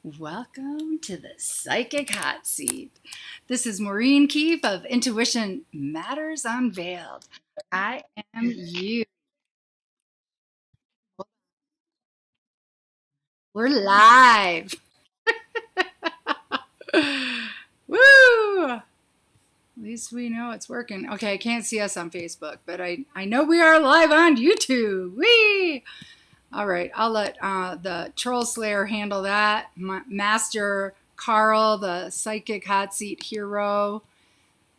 Welcome to the Psychic Hot Seat. This is Maureen Keefe of Intuition Matters Unveiled. I am you. We're live. Woo! At least we know it's working. Okay, I can't see us on Facebook, but I know we are live on YouTube. Whee! All right, I'll let the Troll Slayer handle that. Master Carl, the Psychic Hot Seat hero.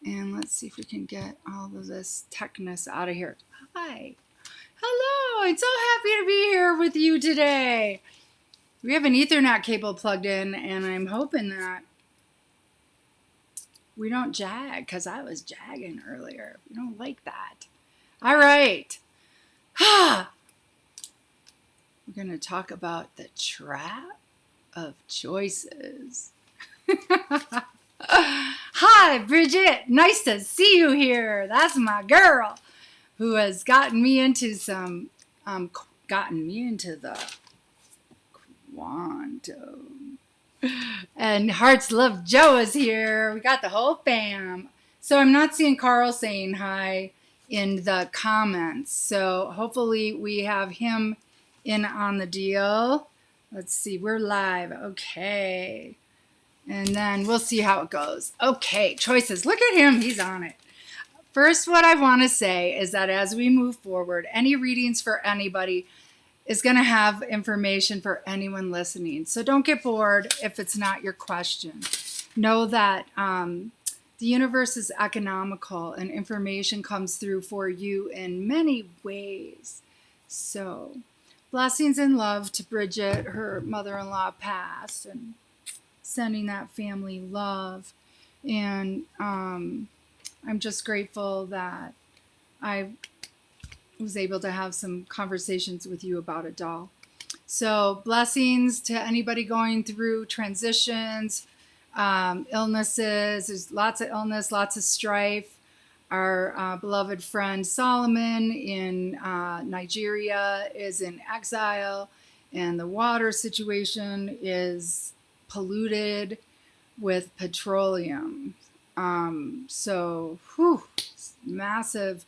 And let's see if we can get all of this techness out of here. Hi. Hello. I'm so happy to be here with you today. We have an Ethernet cable plugged in, and I'm hoping that we don't jag, because I was jagging earlier. We don't like that. All right. We're going to talk about the trap of choices. Hi, Bridget. Nice to see you here. That's my girl who has gotten me into the quantum. And Hearts Love Joe is here. We got the whole fam. So I'm not seeing Carl saying hi in the comments. So hopefully we have him in on the deal. Let's see. We're live. Okay. And then we'll see how it goes. Okay, choices. Look at him. He's on it. First, what I want to say is that as we move forward, any readings for anybody is going to have information for anyone listening. So don't get bored if it's not your question. Know that the universe is economical and information comes through for you in many ways. So blessings and love to Bridget. Her mother-in-law passed, and sending that family love. And I'm just grateful that I was able to have some conversations with you about a doll. So blessings to anybody going through transitions, illnesses. There's lots of illness, lots of strife. Our beloved friend Solomon in Nigeria is in exile, and the water situation is polluted with petroleum. So massive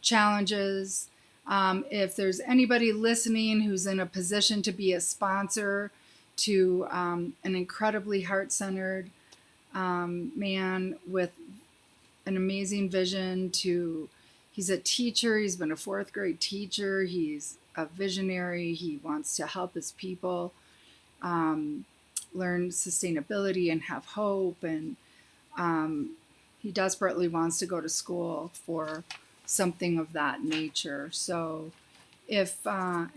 challenges. If there's anybody listening who's in a position to be a sponsor to an incredibly heart-centered man with an amazing vision he's a teacher, he's been a fourth grade teacher, he's a visionary, he wants to help his people learn sustainability and have hope, and he desperately wants to go to school for something of that nature. So if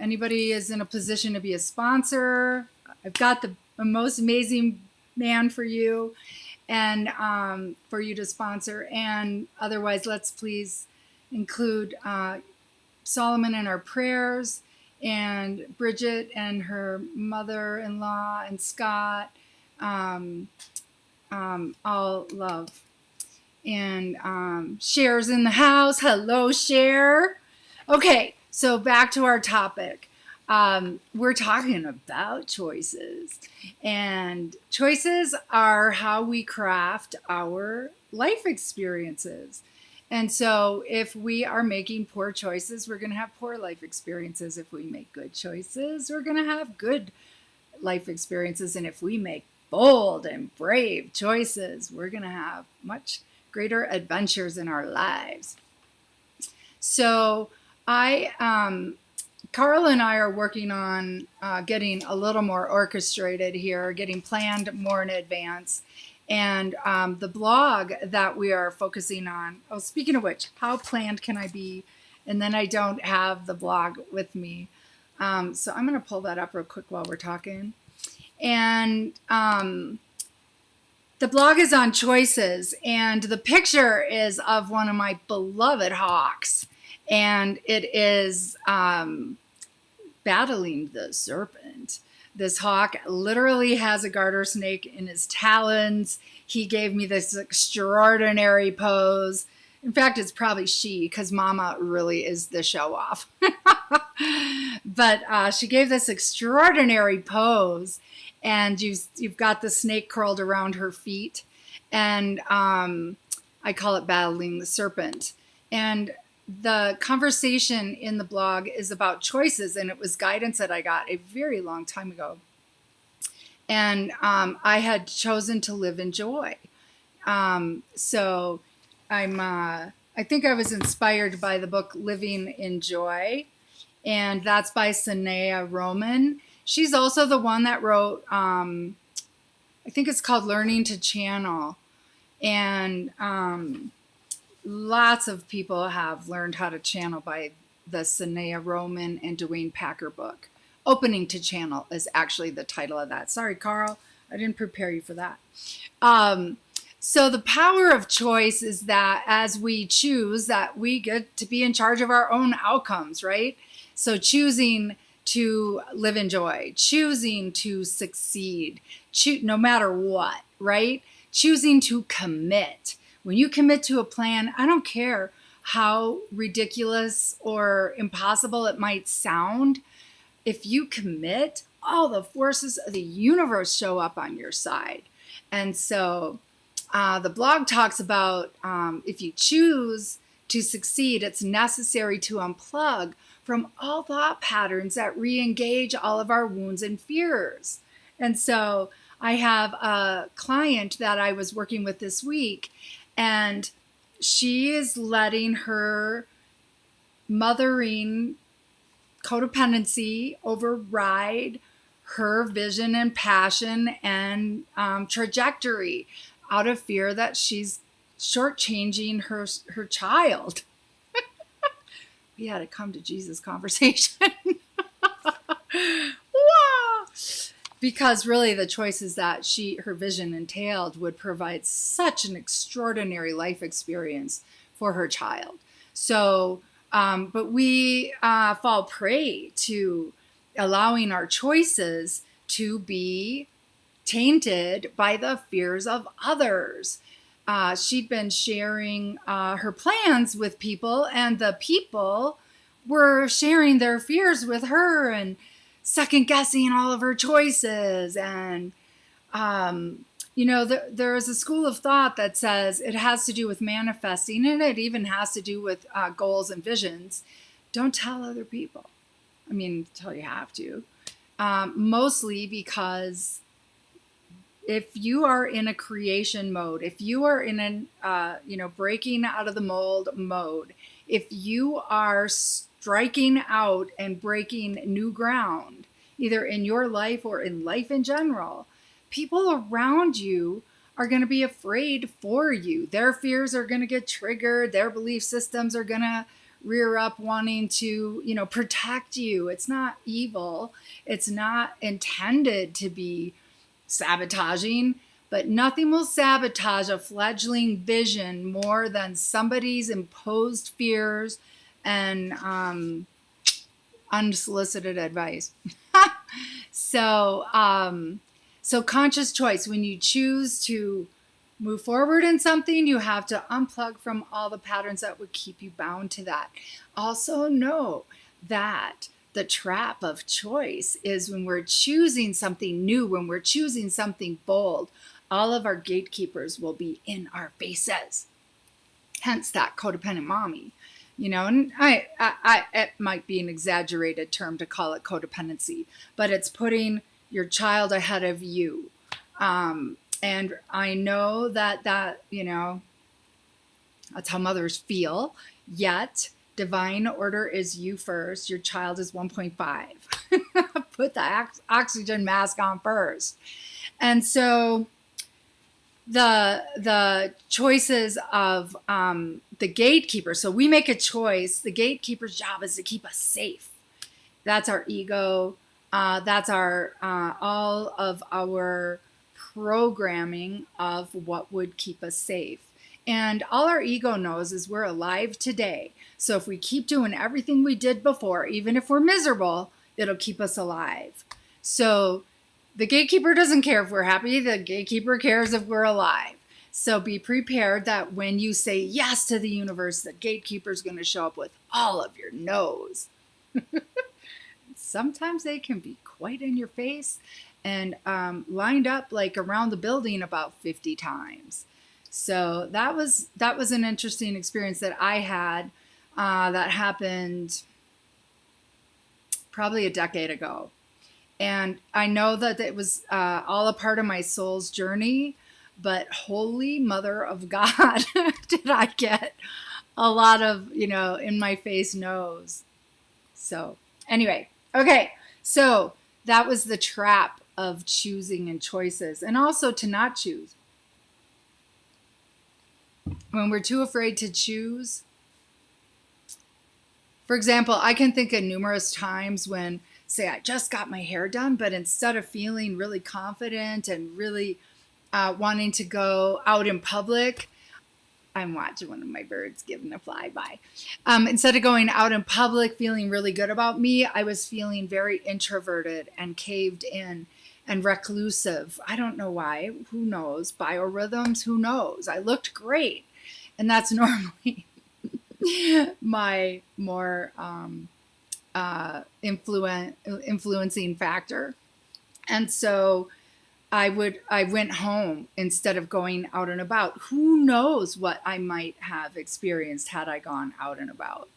anybody is in a position to be a sponsor, I've got the most amazing man for you, and for you to sponsor. And otherwise, let's please include Solomon in our prayers, and Bridget and her mother-in-law and Scott, all love. And Cher's in the house. Hello, Cher. Okay, so back to our topic. We're talking about choices. And choices are how we craft our life experiences. And so if we are making poor choices, we're going to have poor life experiences. If we make good choices, we're going to have good life experiences. And if we make bold and brave choices, we're going to have much greater adventures in our lives. So Carl and I are working on getting a little more orchestrated here, getting planned more in advance. And the blog that we are focusing on, speaking of which, how planned can I be? And then I don't have the blog with me. So I'm going to pull that up real quick while we're talking. And the blog is on choices, and the picture is of one of my beloved hawks. And it is battling the serpent. This hawk literally has a garter snake in his talons. He gave me this extraordinary pose In fact, it's probably she, because Mama really is the show off. But she gave this extraordinary pose, and you've got the snake curled around her feet, and I call it battling the serpent. And the conversation in the blog is about choices, and it was guidance that I got a very long time ago. And I had chosen to live in joy. So I think I was inspired by the book Living in Joy, and that's by Sanaya Roman. She's also the one that wrote, I think it's called Learning to Channel. And lots of people have learned how to channel by the Sanaya Roman and Dwayne Packer book. Opening to Channel is actually the title of that. Sorry, Carl, I didn't prepare you for that. So the power of choice is that as we choose, that we get to be in charge of our own outcomes, right? So choosing to live in joy, choosing to succeed, no matter what, right? Choosing to commit. When you commit to a plan, I don't care how ridiculous or impossible it might sound. If you commit, all the forces of the universe show up on your side. And so the blog talks about if you choose to succeed, it's necessary to unplug from all thought patterns that re-engage all of our wounds and fears. And so I have a client that I was working with this week, and she is letting her mothering codependency override her vision and passion and trajectory out of fear that she's shortchanging her child. We had a come to Jesus conversation. Wow. Because really the choices that her vision entailed would provide such an extraordinary life experience for her child. So, but we fall prey to allowing our choices to be tainted by the fears of others. She'd been sharing her plans with people, and the people were sharing their fears with her and second guessing all of her choices. And, there is a school of thought that says it has to do with manifesting, and it even has to do with goals and visions. Don't tell other people. I mean, tell you have to. Mostly because if you are in a creation mode, if you are in an, breaking out of the mold mode, if you are striking out and breaking new ground, either in your life or in life in general, people around you are going to be afraid for you. Their fears are going to get triggered. Their belief systems are going to rear up wanting to, protect you. It's not evil. It's not intended to be sabotaging, but nothing will sabotage a fledgling vision more than somebody's imposed fears and unsolicited advice. So conscious choice, when you choose to move forward in something, you have to unplug from all the patterns that would keep you bound to that. Also know that the trap of choice is when we're choosing something new, when we're choosing something bold, all of our gatekeepers will be in our faces. Hence that codependent mommy, and it might be an exaggerated term to call it codependency, but it's putting your child ahead of you. And I know that, that's how mothers feel, yet divine order is you first. Your child is 1.5. Put the oxygen mask on first. And so the choices of the gatekeeper. So we make a choice. The gatekeeper's job is to keep us safe. That's our ego. That's our all of our programming of what would keep us safe. And all our ego knows is we're alive today. So if we keep doing everything we did before, even if we're miserable, it'll keep us alive. So the gatekeeper doesn't care if we're happy. The gatekeeper cares if we're alive. So be prepared that when you say yes to the universe, the gatekeeper is going to show up with all of your no's. Sometimes they can be quite in your face and lined up like around the building about 50 times. So that was an interesting experience that I had that happened probably a decade ago. And I know that it was all a part of my soul's journey, but holy mother of God, did I get a lot of, in my face no's. So anyway, okay. So that was the trap of choosing and choices, and also to not choose. When we're too afraid to choose, for example, I can think of numerous times when, say, I just got my hair done, but instead of feeling really confident and really wanting to go out in public, I'm watching one of my birds giving a flyby. Instead of going out in public feeling really good about me, I was feeling very introverted and caved in and reclusive. I don't know why. Who knows? Biorhythms? Who knows? I looked great. And that's normally my more influencing factor. And so I went home instead of going out and about. Who knows what I might have experienced had I gone out and about.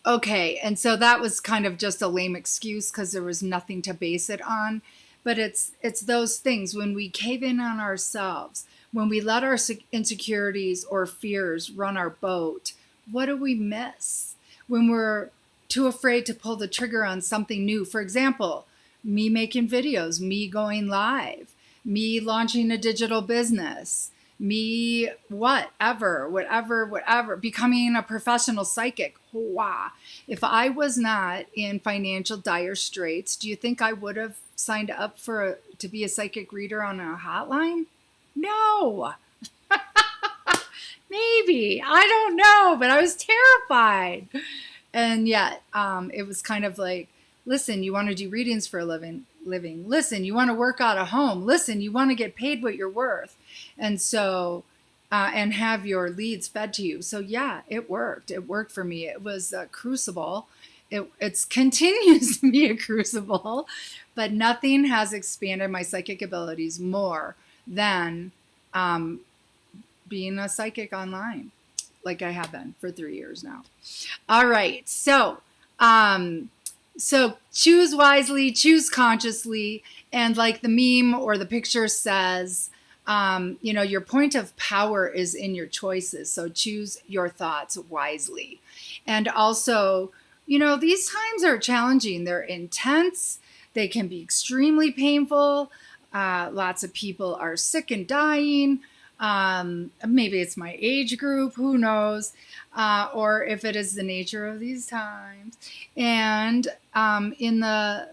Okay, and so that was kind of just a lame excuse because there was nothing to base it on. But it's those things when we cave in on ourselves, when we let our insecurities or fears run our boat, what do we miss? When we're too afraid to pull the trigger on something new. For example, me making videos, me going live, me launching a digital business, me whatever, becoming a professional psychic. Wow. If I was not in financial dire straits, do you think I would have signed up to be a psychic reader on a hotline? No. Maybe. I don't know, but I was terrified. And yet, it was kind of like, listen, you want to do readings for a living. Listen, you want to work out of home. Listen, you want to get paid what you're worth. And so, and have your leads fed to you. So yeah, it worked. It worked for me. It was a crucible. It continues to be a crucible, but nothing has expanded my psychic abilities more than being a psychic online, like I have been for 3 years now. All right. So choose wisely, choose consciously. And like the meme or the picture says, your point of power is in your choices. So choose your thoughts wisely. And also, these times are challenging. They're intense. They can be extremely painful. Lots of people are sick and dying. Maybe it's my age group, who knows, or if it is the nature of these times. And in the,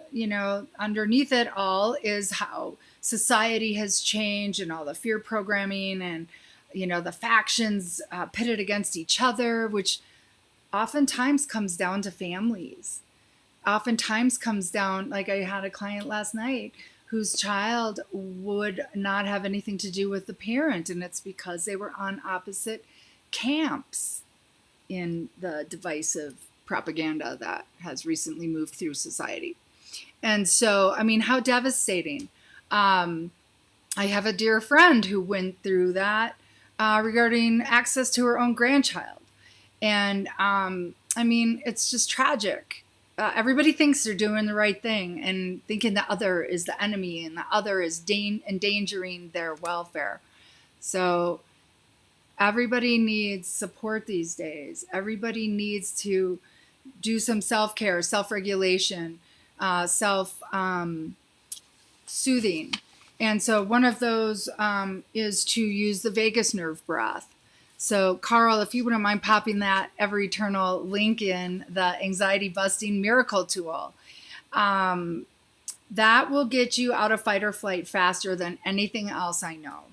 underneath it all is how society has changed and all the fear programming and, the factions pitted against each other, which oftentimes comes down to families. Oftentimes comes down, like I had a client last night whose child would not have anything to do with the parent. And it's because they were on opposite camps in the divisive propaganda that has recently moved through society. And so, how devastating. I have a dear friend who went through that regarding access to her own grandchild. And it's just tragic. Everybody thinks they're doing the right thing and thinking the other is the enemy and the other is endangering their welfare. So everybody needs support these days. Everybody needs to do some self-care, self-regulation, self-soothing. And so one of those is to use the vagus nerve breath. So, Carl, if you wouldn't mind popping that Ever Eternal link in, the anxiety busting miracle tool, that will get you out of fight or flight faster than anything else I know.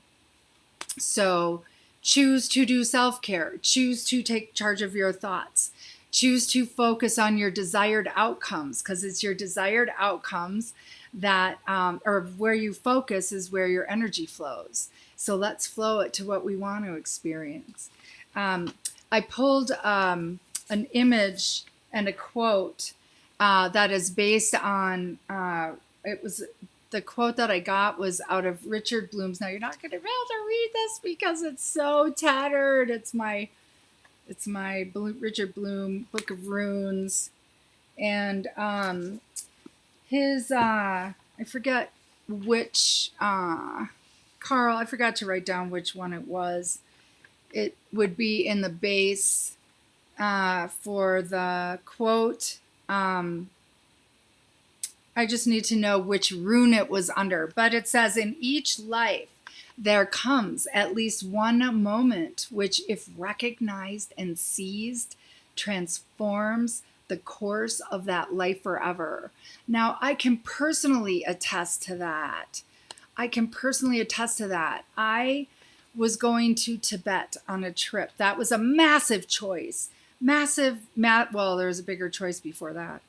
So choose to do self-care. Choose to take charge of your thoughts. Choose to focus on your desired outcomes, because it's your desired outcomes that, or where you focus is where your energy flows. So let's flow it to what we want to experience. I pulled an image and a quote that is based on, it was, the quote that I got was out of Richard Bloom's. Now you're not going to be able to read this because it's so tattered. It's my Richard Bloom Book of Runes. And his, I forget which, Carl, I forgot to write down which one it was. It would be in the base for the quote. I just need to know which rune it was under. But it says, in each life, there comes at least one moment which, if recognized and seized, transforms the course of that life forever. Now, I can personally attest to that. I was going to Tibet on a trip. That was a massive choice. Well, there was a bigger choice before that.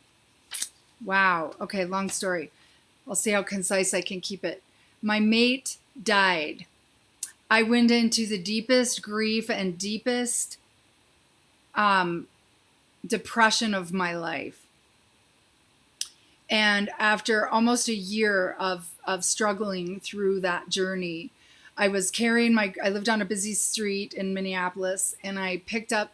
Wow. Okay, long story. I'll see how concise I can keep it. My mate died. I went into the deepest grief and deepest depression of my life. And after almost a year of struggling through that journey, I was I lived on a busy street in Minneapolis, and I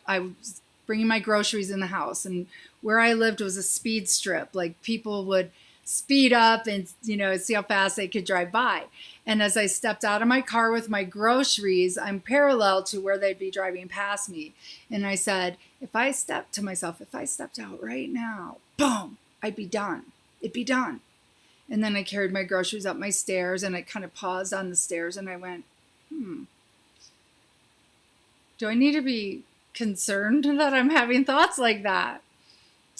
was bringing my groceries in the house, and where I lived was a speed strip. Like, people would speed up and, see how fast they could drive by. And as I stepped out of my car with my groceries, I'm parallel to where they'd be driving past me. And I said, if I stepped out right now, boom, I'd be done. It'd be done. And then I carried my groceries up my stairs, and I kind of paused on the stairs, and I went, do I need to be concerned that I'm having thoughts like that?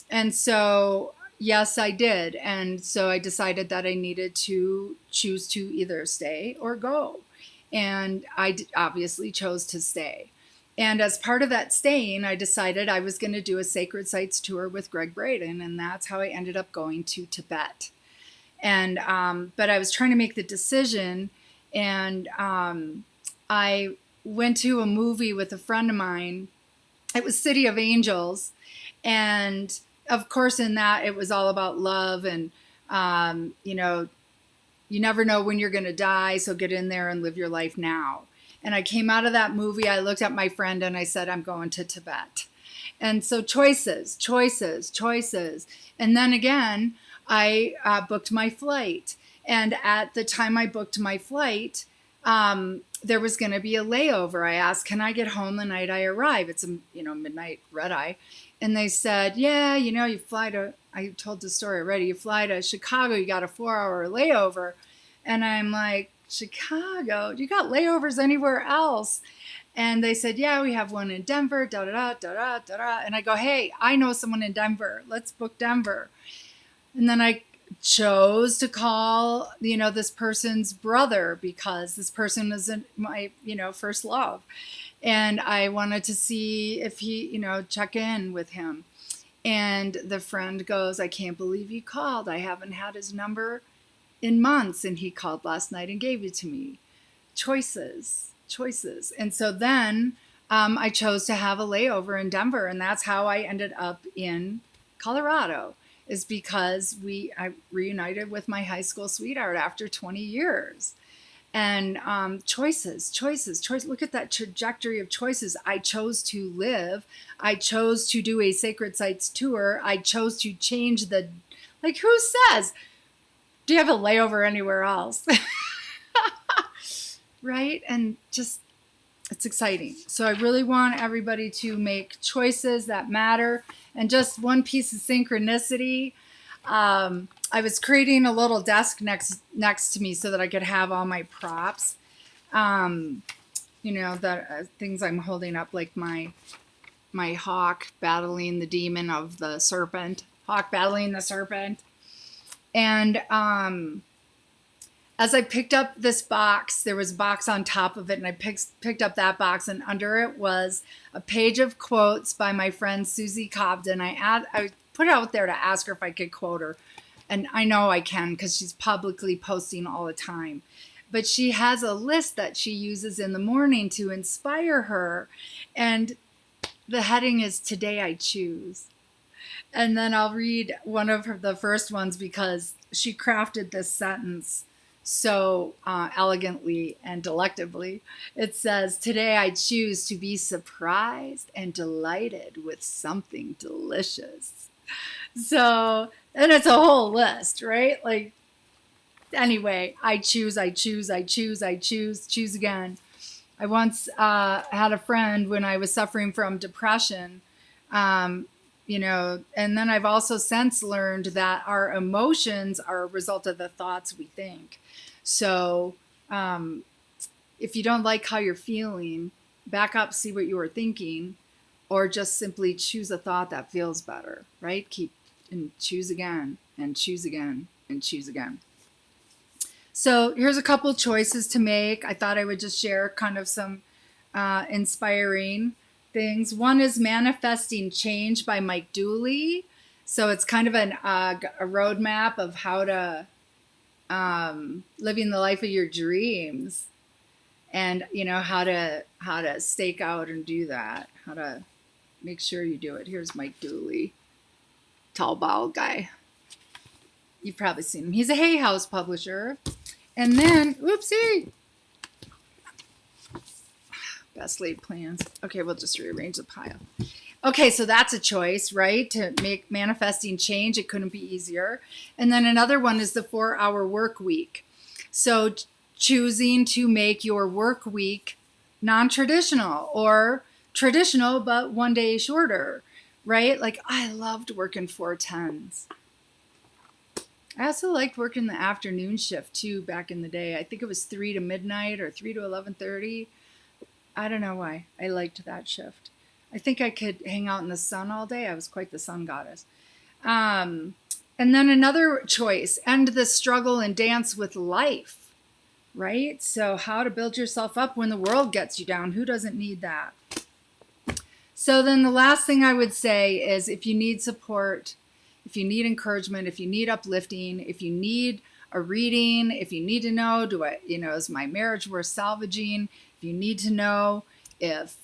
And so, yes, I did. And so I decided that I needed to choose to either stay or go. And I obviously chose to stay. And as part of that staying, I decided I was going to do a Sacred Sites tour with Greg Braden. And that's how I ended up going to Tibet. And, but I was trying to make the decision, and I went to a movie with a friend of mine. It was City of Angels. And of course, in that, it was all about love, and, you never know when you're going to die. So get in there and live your life now. And I came out of that movie. I looked at my friend and I said, I'm going to Tibet. And so choices. And then again, I booked my flight. And at the time I booked my flight, there was going to be a layover. I asked, can I get home the night I arrive? It's a, midnight red eye. And they said, yeah, you fly to, I told the story already, you fly to Chicago, you got a 4-hour layover. And I'm like, Chicago? You got layovers anywhere else? And they said, yeah, we have one in Denver, da-da-da. And I go, hey, I know someone in Denver. Let's book Denver. And then I chose to call, this person's brother, because this person isn't my, first love. And I wanted to see if he, check in with him. And the friend goes, I can't believe you called. I haven't had his number in months. And he called last night and gave it to me. Choices. And so then I chose to have a layover in Denver. And that's how I ended up in Colorado, is because I reunited with my high school sweetheart after 20 years. And choices. Look at that trajectory of choices. I chose to live. I chose to do a Sacred Sites tour. I chose to change who says, do you have a layover anywhere else? Right? And just, it's exciting. So I really want everybody to make choices that matter. And just one piece of synchronicity. I was creating a little desk next to me so that I could have all my props. The things I'm holding up, like my hawk battling the demon of the serpent. Hawk battling the serpent. And as I picked up this box, there was a box on top of it, and I picked up that box, and under it was a page of quotes by my friend Susie Cobden. I put it out there to ask her if I could quote her, and I know I can because she's publicly posting all the time. But she has a list that she uses in the morning to inspire her, and the heading is "Today I Choose." And then I'll read one of the first ones because she crafted this sentence so elegantly and delectably. It says, "Today I choose to be surprised and delighted with something delicious." So, and it's a whole list, right? Like, anyway, I choose again. I once had a friend when I was suffering from depression, you know, and then I've also since learned that our emotions are a result of the thoughts we think. So if you don't like how you're feeling, back up, see what you were thinking, or just simply choose a thought that feels better, right? Keep and choose again and choose again and choose again. So here's a couple choices to make. I thought I would just share kind of some inspiring things. One is Manifesting Change by Mike Dooley. So it's kind of a roadmap of how to living the life of your dreams, and you know how to stake out and do that, how to make sure you do it. Here's Mike Dooley, tall bald guy. You've probably seen him. He's a Hay House publisher. And then, whoopsie, best laid plans. Okay, we'll just rearrange the pile. Okay, so that's a choice, right? To make manifesting change, it couldn't be easier. And then another one is the 4-hour work week. So choosing to make your work week non-traditional or traditional, but one day shorter, right? Like, I loved working 4/10s. I also liked working the afternoon shift too back in the day. I think it was 3 to midnight or 3 to 11:30. I don't know why I liked that shift. I think I could hang out in the sun all day. I was quite the sun goddess. And then another choice, end the struggle and dance with life, right? So how to build yourself up when the world gets you down. Who doesn't need that? So then the last thing I would say is, if you need support, if you need encouragement, if you need uplifting, if you need a reading, if you need to know, is my marriage worth salvaging? If you need to know if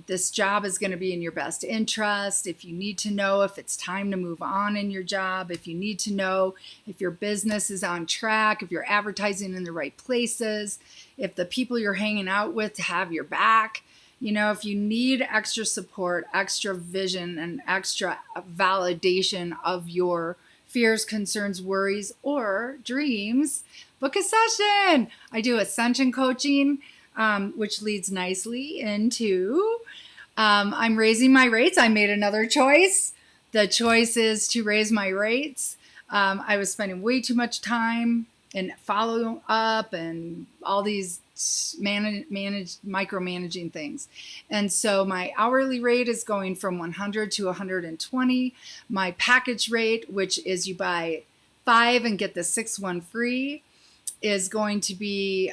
this job is going to be in your best interest, if you need to know if it's time to move on in your job, if you need to know if your business is on track, if you're advertising in the right places, if the people you're hanging out with have your back, if you need extra support, extra vision, and extra validation of your fears, concerns, worries, or dreams, book a session. I do Ascension coaching, which leads nicely into I'm raising my rates. I made another choice. The choice is to raise my rates. I was spending way too much time in follow up and all these micromanaging things. And so my hourly rate is going from 100 to 120. My package rate, which is you buy 5 and get the 6th one free, is going to be,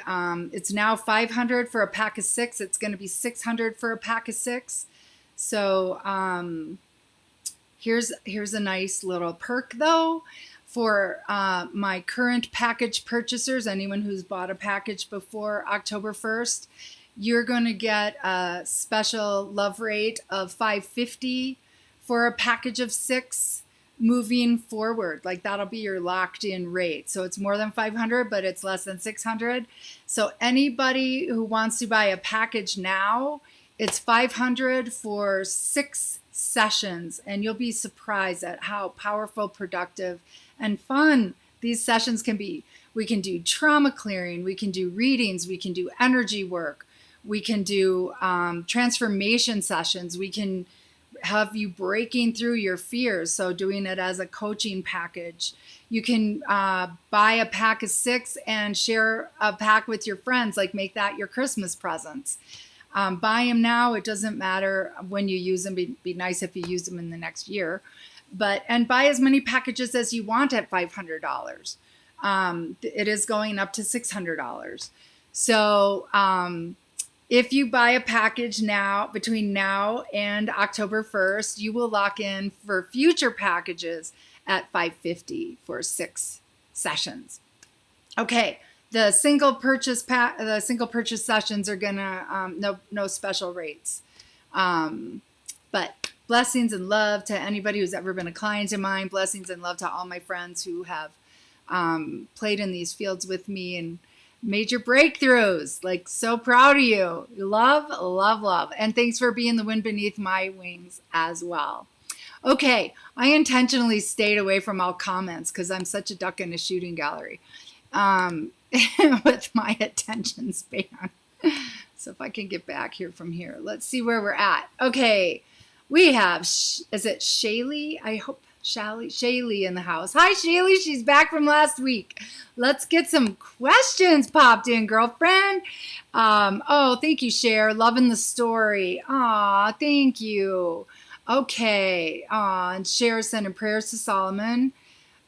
it's now 500 for a pack of 6. It's going to be 600 for a pack of 6. So here's a nice little perk though. For my current package purchasers, anyone who's bought a package before October 1st, you're going to get a special love rate of $550 for a package of 6 moving forward. Like, that'll be your locked in rate. So it's more than 500, but it's less than 600. So anybody who wants to buy a package now, it's 500 for 6 sessions, and you'll be surprised at how powerful, productive, and fun these sessions can be. We can do trauma clearing, we can do readings, we can do energy work, we can do transformation sessions, we can have you breaking through your fears, so doing it as a coaching package. You can buy a pack of 6 and share a pack with your friends, like make that your Christmas presents. Buy them now. It doesn't matter when you use them. Be nice if you use them in the next year. And buy as many packages as you want at $500. It is going up to $600. So if you buy a package now, between now and October 1st, you will lock in for future packages at $550 for 6 sessions. Okay, the single purchase sessions are gonna no special rates. But blessings and love to anybody who's ever been a client of mine. Blessings and love to all my friends who have played in these fields with me and major breakthroughs. Like, so proud of you. Love, love, love. And thanks for being the wind beneath my wings as well. Okay, I intentionally stayed away from all comments because I'm such a duck in a shooting gallery with my attention span. So if I can get back here from here, let's see where we're at. Okay, we have, is it Shaylee? I hope Shaylee in the house. Hi, Shaylee. She's back from last week. Let's get some questions popped in, girlfriend. Oh, thank you, Cher. Loving the story. Aw, thank you. Okay. And Cher sending prayers to Solomon.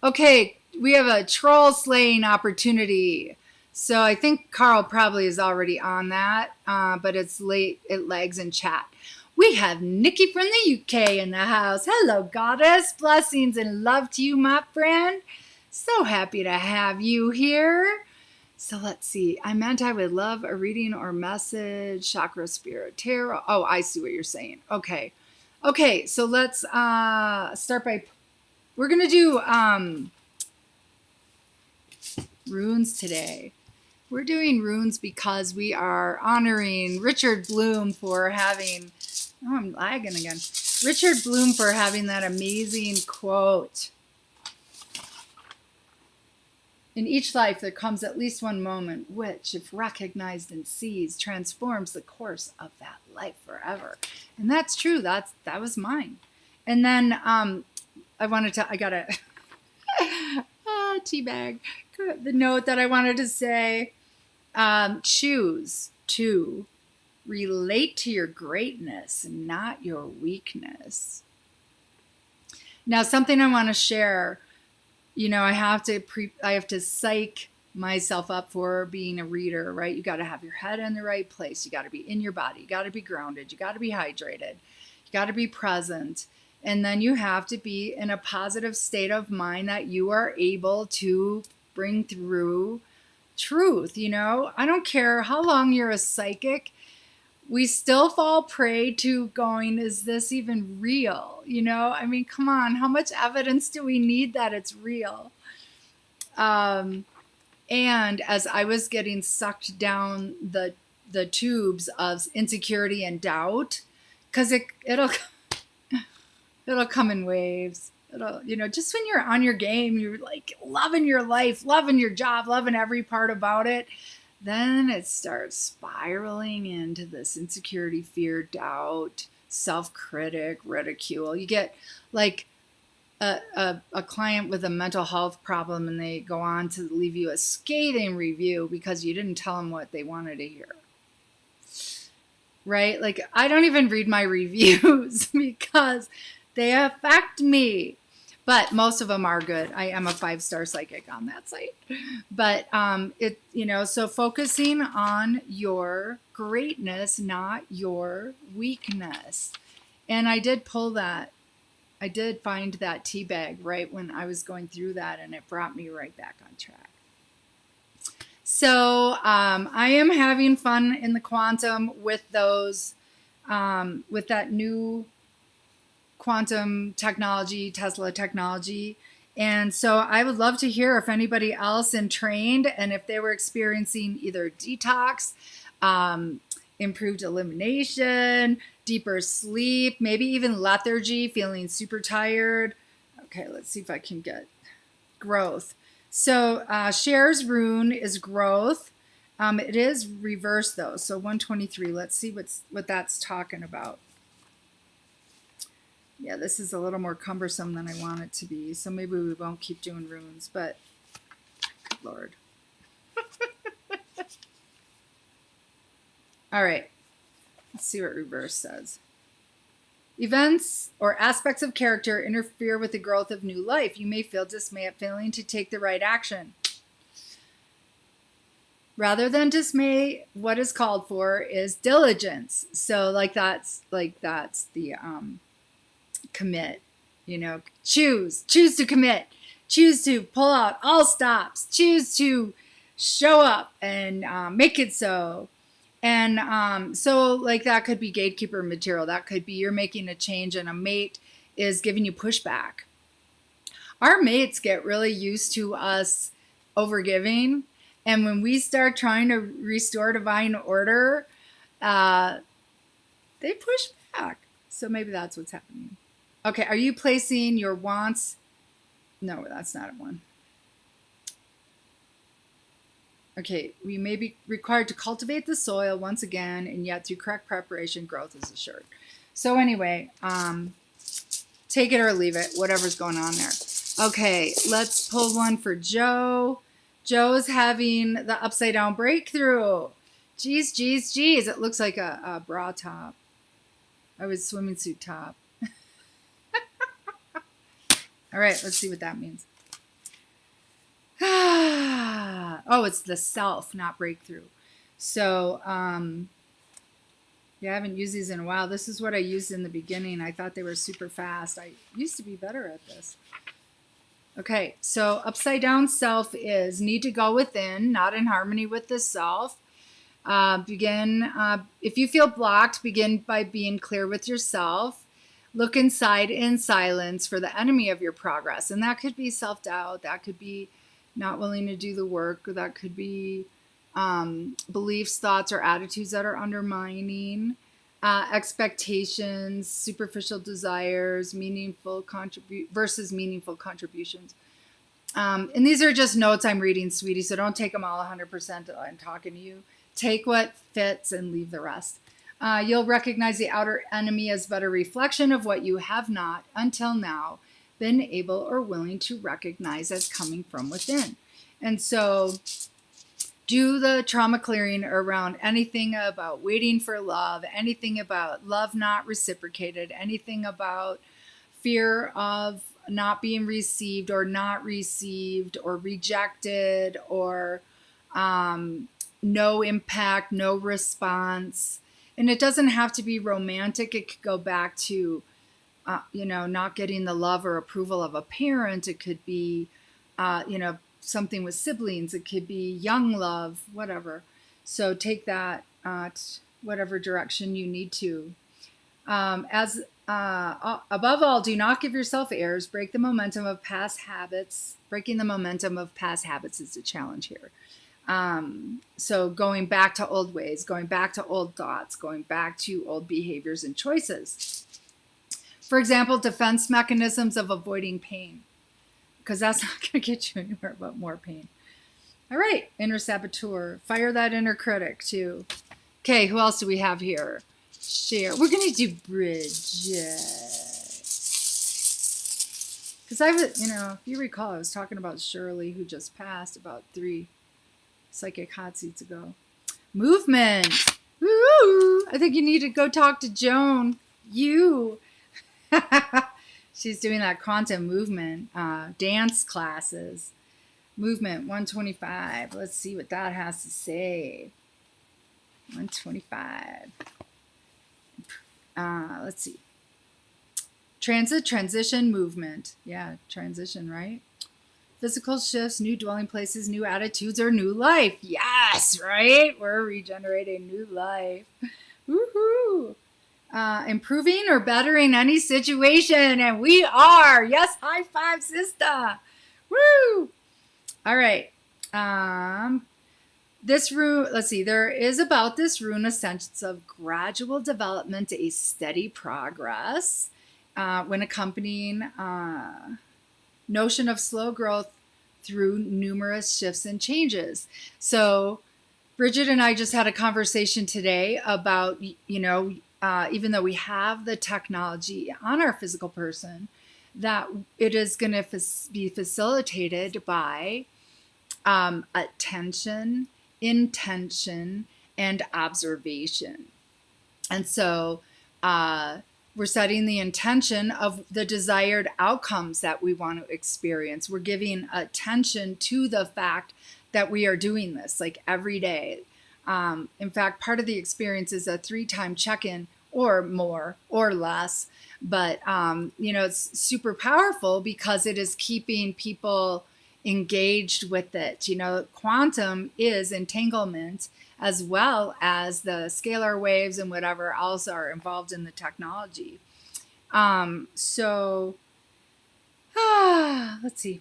Okay, we have a troll slaying opportunity. So I think Carl probably is already on that, but it's late. It lags in chat. We have Nikki from the UK in the house. Hello, goddess. Blessings and love to you, my friend. So happy to have you here. So let's see. I meant I would love a reading or message. Chakra, spirit, tarot. Oh, I see what you're saying. Okay. Okay, so let's start by... We're going to do runes today. We're doing runes because we are honoring Richard Bloom for having... Oh, I'm lagging again. Richard Bloom for having that amazing quote. In each life, there comes at least one moment which, if recognized and seized, transforms the course of that life forever. And that's true. That was mine. And then I got a teabag. The note that I wanted to say, choose to relate to your greatness, not your weakness. Now, something I want to share, I have to psych myself up for being a reader, right? You got to have your head in the right place. You got to be in your body. You got to be grounded. You got to be hydrated. You got to be present. And then you have to be in a positive state of mind that you are able to bring through truth. I don't care how long you're a psychic. We still fall prey to going, is this even real? I mean, come on, how much evidence do we need that it's real? And as I was getting sucked down the tubes of insecurity and doubt, because it'll come in waves. It'll, just when you're on your game, you're like loving your life, loving your job, loving every part about it. Then it starts spiraling into this insecurity, fear, doubt, self-critic, ridicule. You get like a client with a mental health problem and they go on to leave you a scathing review because you didn't tell them what they wanted to hear. Right? Like, I don't even read my reviews because they affect me. But most of them are good. I am a 5-star psychic on that site. But so focusing on your greatness, not your weakness. And I did pull that. I did find that tea bag right when I was going through that, and it brought me right back on track. So I am having fun in the quantum with those, with that new quantum technology, Tesla technology. And so I would love to hear if anybody else trained and if they were experiencing either detox, improved elimination, deeper sleep, maybe even lethargy, feeling super tired. Okay, let's see if I can get growth. So Cher's rune is growth. It is reversed though. So 123, let's see what that's talking about. Yeah, this is a little more cumbersome than I want it to be. So maybe we won't keep doing runes, but good Lord. All right, let's see what reverse says. Events or aspects of character interfere with the growth of new life. You may feel dismay at failing to take the right action. Rather than dismay, what is called for is diligence. So that's the commit, choose to commit, choose to pull out all stops, choose to show up and make it so. And so that could be gatekeeper material. That could be you're making a change and a mate is giving you pushback. Our mates get really used to us overgiving. And when we start trying to restore divine order, they push back. So maybe that's what's happening. Okay, are you placing your wants? No, that's not one. Okay, we may be required to cultivate the soil once again, and yet through correct preparation, growth is assured. So anyway, take it or leave it, whatever's going on there. Okay, let's pull one for Joe. Joe's having the upside down breakthrough. Geez. It looks like a bra top. I was swimming suit top. All right, let's see what that means. Oh, it's the self, not breakthrough. So, yeah, I haven't used these in a while. This is what I used in the beginning. I thought they were super fast. I used to be better at this. Okay, so upside down self is need to go within, not in harmony with the self. If you feel blocked, begin by being clear with yourself. Look inside in silence for the enemy of your progress. And that could be self-doubt. That could be not willing to do the work. Or that could be beliefs, thoughts, or attitudes that are undermining. Expectations, superficial desires, versus meaningful contributions. And these are just notes I'm reading, sweetie, so don't take them all 100%. I'm talking to you. Take what fits and leave the rest. You'll recognize the outer enemy as but a reflection of what you have not, until now, been able or willing to recognize as coming from within. And so do the trauma clearing around anything about waiting for love, anything about love not reciprocated, anything about fear of not being received or not received or rejected or no impact, no response. And it doesn't have to be romantic. It could go back to, not getting the love or approval of a parent. It could be, something with siblings. It could be young love, whatever. So take that whatever direction you need to. Above all, do not give yourself airs. Break the momentum of past habits. Breaking the momentum of past habits is the challenge here. So going back to old ways, going back to old thoughts, going back to old behaviors and choices. For example, defense mechanisms of avoiding pain, because that's not going to get you anywhere but more pain. All right, inner saboteur. Fire that inner critic too. Okay, who else do we have here? Share. We're going to do Bridget. Because if you recall, I was talking about Shirley, who just passed about 3 psychic hot seats ago. Movement. Woo! I think you need to go talk to Joan. She's doing that quantum movement dance classes. Movement 125. Let's see what that has to say. 125. Let's see. Transition, movement. Yeah, transition, right? Physical shifts, new dwelling places, new attitudes, or new life. Yes, right? We're regenerating new life. Woohoo! Improving or bettering any situation, and we are. Yes, high five, sister. Woo! All right. This rune, let's see, there is about this rune a sense of gradual development, a steady progress when accompanying notion of slow growth through numerous shifts and changes. So Bridget and I just had a conversation today about, even though we have the technology on our physical person, that it is going to be facilitated by attention, intention, and observation. And so We're setting the intention of the desired outcomes that we want to experience. We're giving attention to the fact that we are doing this like every day. In fact, part of the experience is a 3-time check-in or more or less. But, it's super powerful because it is keeping people engaged with it. Quantum is entanglement as well as the scalar waves and whatever else are involved in the technology. Let's see.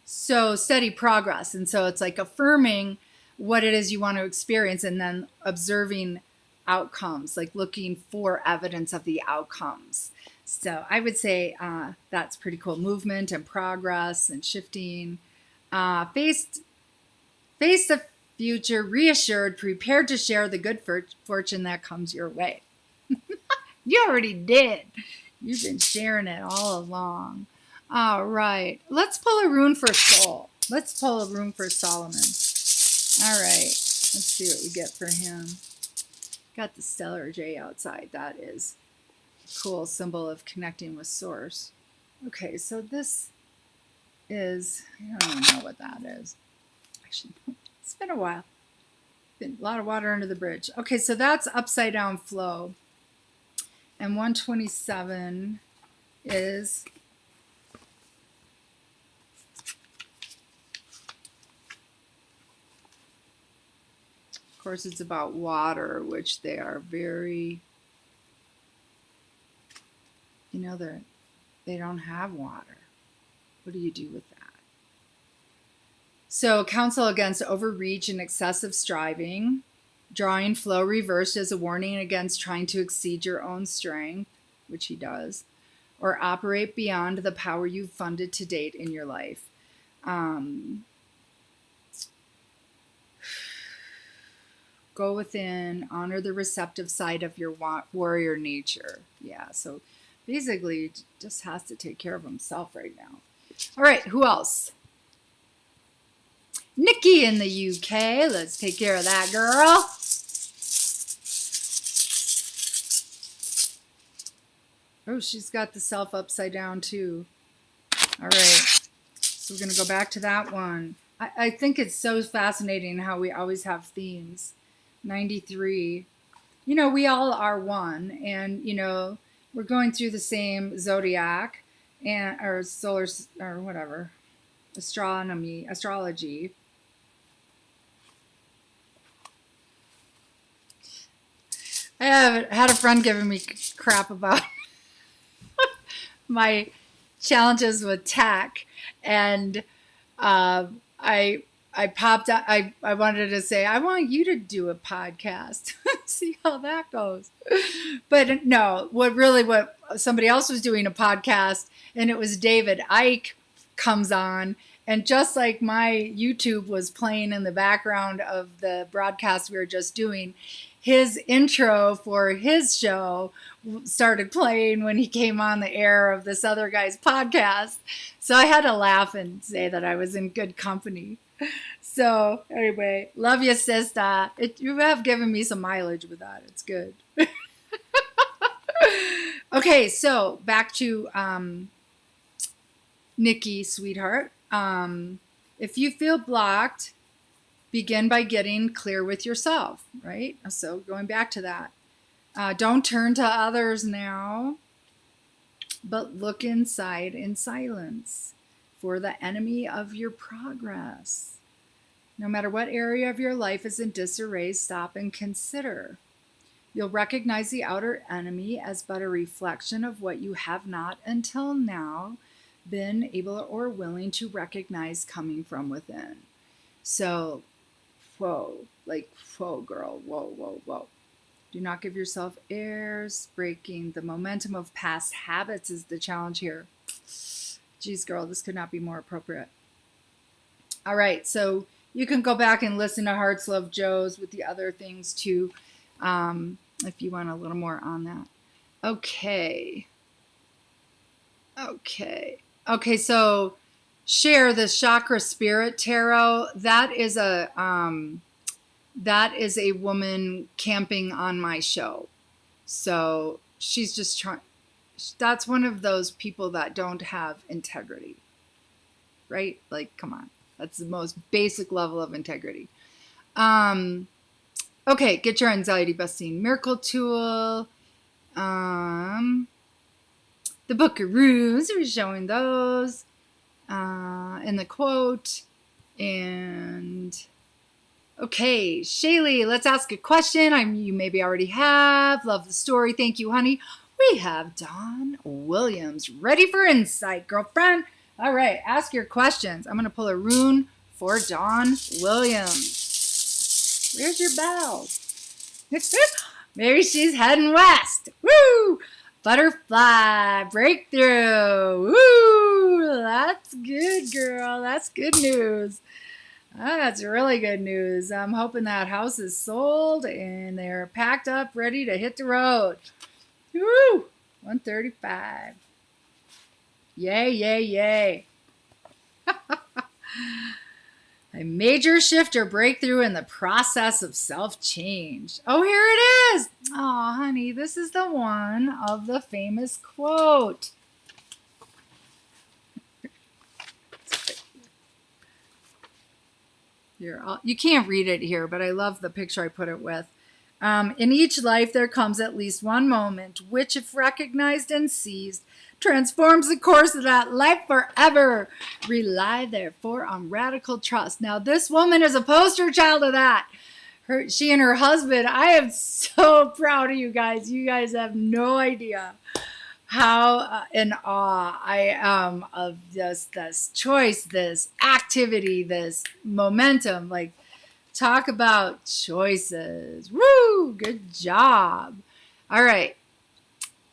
So steady progress. And so it's like affirming what it is you want to experience and then observing outcomes, like looking for evidence of the outcomes. So I would say that's pretty cool. Movement and progress and shifting. Face the future, reassured, prepared to share the good fortune that comes your way. You already did. You've been sharing it all along. All right. Let's pull a rune for soul. Let's pull a rune for Solomon. All right. Let's see what we get for him. Got the stellar J outside. That is a cool symbol of connecting with source. Okay, so this is, I don't even know what that is. Actually, it's been a while. Been a lot of water under the bridge. Okay, so that's upside down flow. And 127 is of course, it's about water, which they are very, they don't have water. What do you do with that? So counsel against overreach and excessive striving, drawing flow reversed as a warning against trying to exceed your own strength, which he does, or operate beyond the power you've funded to date in your life. Go within, honor the receptive side of your warrior nature. Yeah, so basically just has to take care of himself right now. All right, who else? Nikki in the UK. Let's take care of that girl. Oh, she's got the self upside down too. All right, so we're going to go back to that one. I think it's so fascinating how we always have themes. 93. We all are one, and we're going through the same zodiac or solar or whatever astrology. I have had a friend giving me crap about my challenges with tech, and I popped out. I wanted to say, I want you to do a podcast. See how that goes. But no, what somebody else was doing a podcast, and it was David Icke comes on. And just like my YouTube was playing in the background of the broadcast we were just doing, his intro for his show started playing when he came on the air of this other guy's podcast. So I had to laugh and say that I was in good company. So anyway, love you, sister. You have given me some mileage with that. It's good. Okay, so back to Nikki, sweetheart. If you feel blocked, begin by getting clear with yourself, right? So going back to that. Don't turn to others now, but look inside in silence for the enemy of your progress. No matter what area of your life is in disarray, stop and consider. You'll recognize the outer enemy as but a reflection of what you have not until now been able or willing to recognize coming from within. So, whoa, girl, whoa. Do not give yourself airs. Breaking the momentum of past habits is the challenge here. Geez, girl, this could not be more appropriate. All right, so you can go back and listen to Hearts Love Joe's with the other things too, if you want a little more on that. Okay, so share the Chakra Spirit Tarot. That is a that is a woman camping on my show. So she's just trying, that's one of those people that don't have integrity, right? Like, come on. That's the most basic level of integrity. Okay, get your anxiety busting miracle tool. The Bookaroos, we're showing those in the quote. And okay, Shaylee, let's ask a question. You maybe already have. Love the story. Thank you, honey. We have Dawn Williams ready for insight, girlfriend. All right, ask your questions. I'm going to pull a rune for Dawn Williams. Where's your bell? Maybe she's heading west. Woo! Butterfly breakthrough. Woo! That's good, girl. That's good news. That's really good news. I'm hoping that house is sold and they're packed up, ready to hit the road. Woo! 135. Yay, yay, yay. A major shift or breakthrough in the process of self-change. Oh, here it is. Oh, honey, this is the one of the famous quote. You can't read it here, but I love the picture I put it with. In each life, there comes at least one moment which, if recognized and seized, transforms the course of that life forever. Rely, therefore, on radical trust. Now, this woman is a poster child of that. She and her husband, I am so proud of you guys. You guys have no idea how in awe I am of just this choice, this activity, this momentum. Like, talk about choices. Woo! Good job. All right.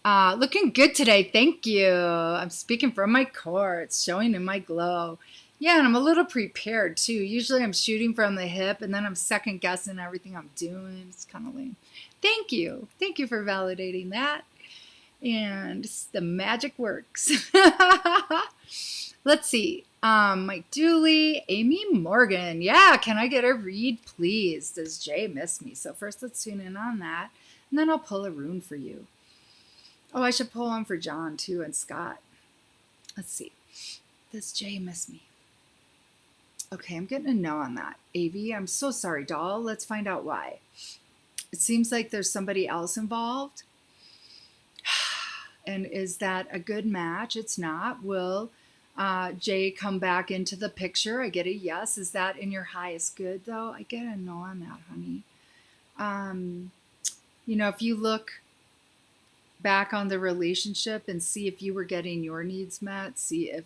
Looking good today. Thank you. I'm speaking from my core. It's showing in my glow. Yeah, and I'm a little prepared too. Usually I'm shooting from the hip and then I'm second guessing everything I'm doing. It's kind of lame. Thank you. Thank you for validating that. And the magic works. Let's see. My Dooley, Amy Morgan. Yeah, can I get a read, please? Does Jay miss me? So first let's tune in on that. And then I'll pull a rune for you. Oh, I should pull one for John too and Scott. Let's see. Does Jay miss me? Okay, I'm getting a no on that. AV, I'm so sorry, doll. Let's find out why. It seems like there's somebody else involved. And is that a good match? It's not. Will Jay come back into the picture? I get a yes. Is that in your highest good, though? I get a no on that, honey. If you look back on the relationship and see if you were getting your needs met, see if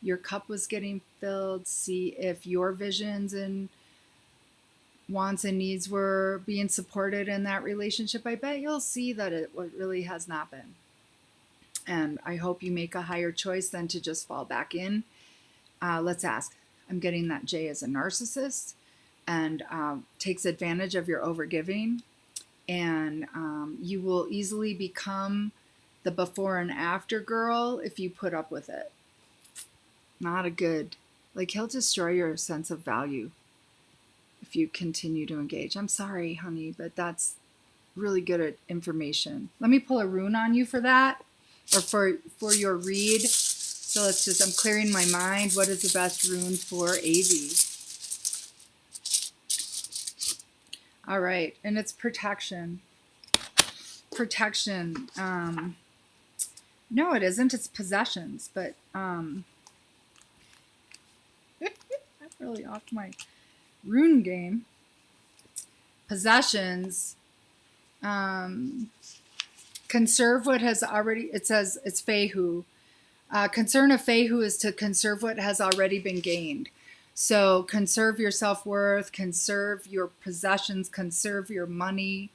your cup was getting filled, see if your visions and wants and needs were being supported in that relationship, I bet you'll see that it really has not been. And I hope you make a higher choice than to just fall back in. Let's ask. I'm getting that Jay is a narcissist and takes advantage of your overgiving. And you will easily become the before and after girl if you put up with it. Not a good, he'll destroy your sense of value if you continue to engage. I'm sorry, honey, but that's really good information. Let me pull a rune on you for that, or for your read. So I'm clearing my mind. What is the best rune for AV? All right, and it's protection. Protection. No, it isn't. It's possessions, but I'm really off my rune game. Possessions. Conserve what has already, it says it's Fehu. Concern of Fehu is to conserve what has already been gained. So conserve your self-worth, conserve your possessions, conserve your money,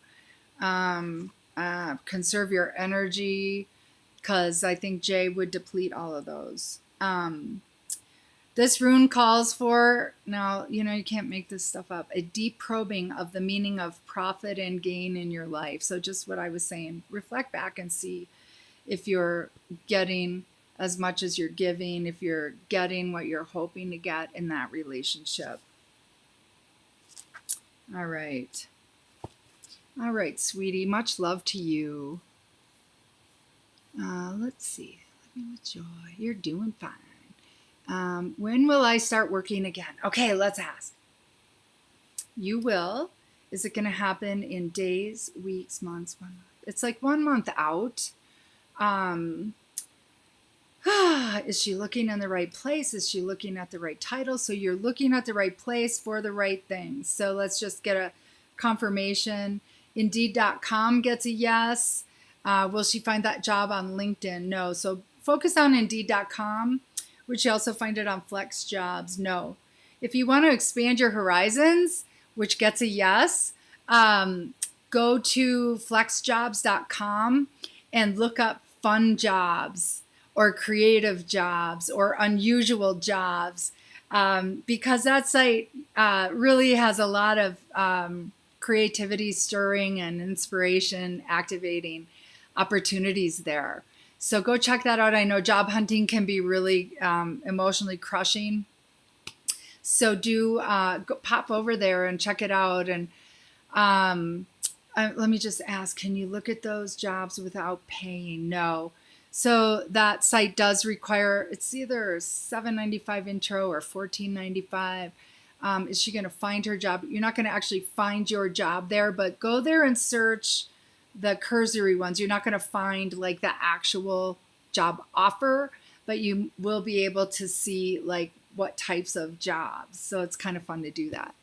conserve your energy, because I think Jay would deplete all of those. This rune calls for, now, you can't make this stuff up, a deep probing of the meaning of profit and gain in your life. So just what I was saying, reflect back and see if you're getting as much as you're giving, if you're getting what you're hoping to get in that relationship. All right. All right, sweetie. Much love to you. Let's see. Living with joy. You're doing fine. When will I start working again? Okay, let's ask. You will. Is it going to happen in days, weeks, months, 1 month? It's like 1 month out. Is she looking in the right place? Is she looking at the right title? So you're looking at the right place for the right things. So let's just get a confirmation. Indeed.com gets a yes. Will she find that job on LinkedIn? No. So focus on Indeed.com. Would she also find it on Flex Jobs? No. If you want to expand your horizons, which gets a yes, go to flexjobs.com and look up fun jobs or creative jobs or unusual jobs, because that site really has a lot of creativity stirring and inspiration activating opportunities there. So go check that out. I know job hunting can be really emotionally crushing. So do go pop over there and check it out. And let me just ask, can you look at those jobs without paying? No. So that site does require, it's either $7.95 intro or $14.95. Is she going to find her job? You're not going to actually find your job there, but go there and search the cursory ones. You're not going to find like the actual job offer, but you will be able to see like what types of jobs. So it's kind of fun to do that.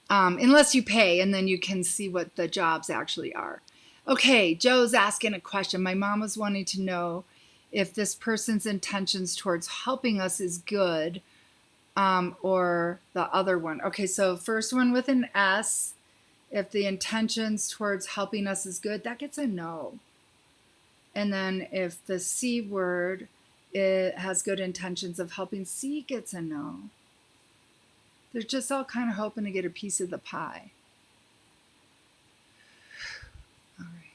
Unless you pay, and then you can see what the jobs actually are. Okay, Joe's asking a question. My mom was wanting to know if this person's intentions towards helping us is good, or the other one. Okay, so first one with an S, if the intentions towards helping us is good, that gets a no. And then if the C word, it has good intentions of helping, C gets a no. They're just all kind of hoping to get a piece of the pie. All right.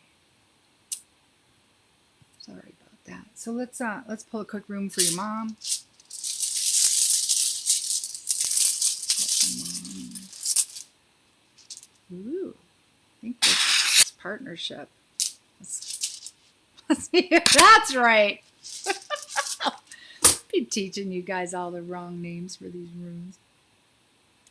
Sorry about that. So let's pull a quick room for your mom. Ooh, I think this partnership. Let's see if that's right. Be teaching you guys all the wrong names for these rooms.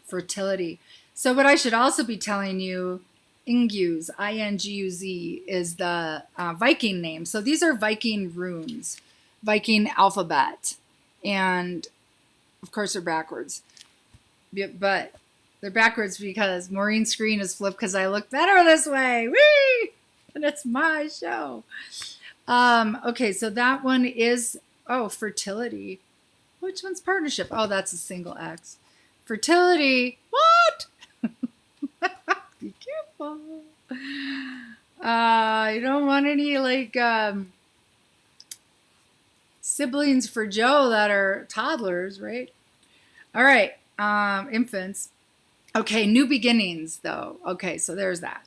Fertility. So what I should also be telling you, Inguz, I-N-G-U-Z, is the Viking name. So these are Viking runes, Viking alphabet. And of course they're backwards. But they're backwards because Maureen's screen is flipped because I look better this way. Whee! And it's my show. Okay, so that one is, fertility. Which one's partnership? Oh, that's a single X. Fertility. What? Be careful. You don't want any like siblings for Joe that are toddlers, right? All right, infants. Okay, new beginnings though. Okay, so there's that.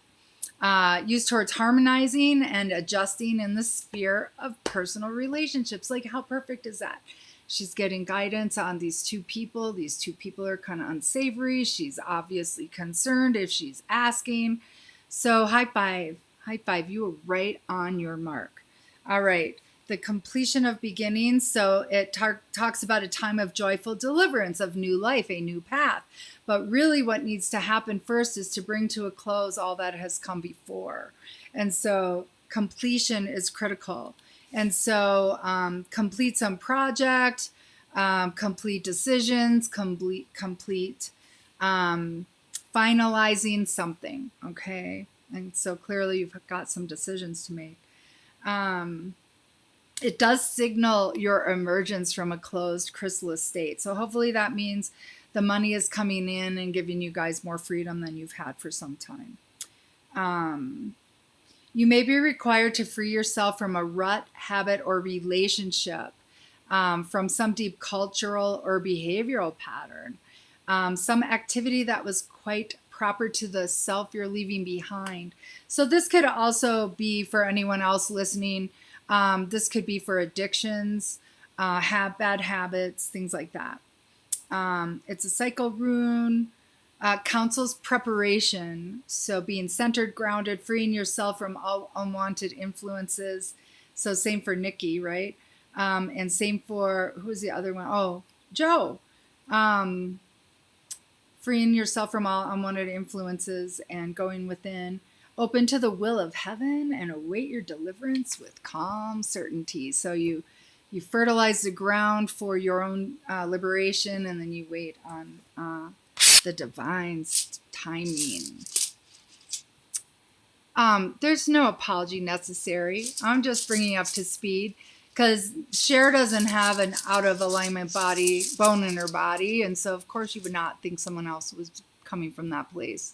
Used towards harmonizing and adjusting in the sphere of personal relationships. Like, how perfect is that? She's getting guidance on these two people. These two people are kind of unsavory. She's obviously concerned if she's asking. So high five. High five. You were right on your mark. All right. The completion of beginnings. So it talks about a time of joyful deliverance, of new life, a new path. But really what needs to happen first is to bring to a close all that has come before. And so completion is critical. And so complete some project, complete decisions, complete finalizing something, okay? And so clearly you've got some decisions to make. It does signal your emergence from a closed chrysalis state. So hopefully that means the money is coming in and giving you guys more freedom than you've had for some time. You may be required to free yourself from a rut, habit, or relationship, from some deep cultural or behavioral pattern, some activity that was quite proper to the self you're leaving behind. So this could also be for anyone else listening. This could be for addictions, bad habits, things like that. It's a cycle rune. counsels preparation. So being centered, grounded, freeing yourself from all unwanted influences. So same for Nikki, right? And same for, who's the other one? Oh, Joe. Freeing yourself from all unwanted influences and going within, open to the will of heaven and await your deliverance with calm certainty. So you fertilize the ground for your own liberation, and then you wait on the divine's timing. There's no apology necessary. I'm just bringing you up to speed because Cher doesn't have an out of alignment bone in her body. And so, of course, you would not think someone else was coming from that place.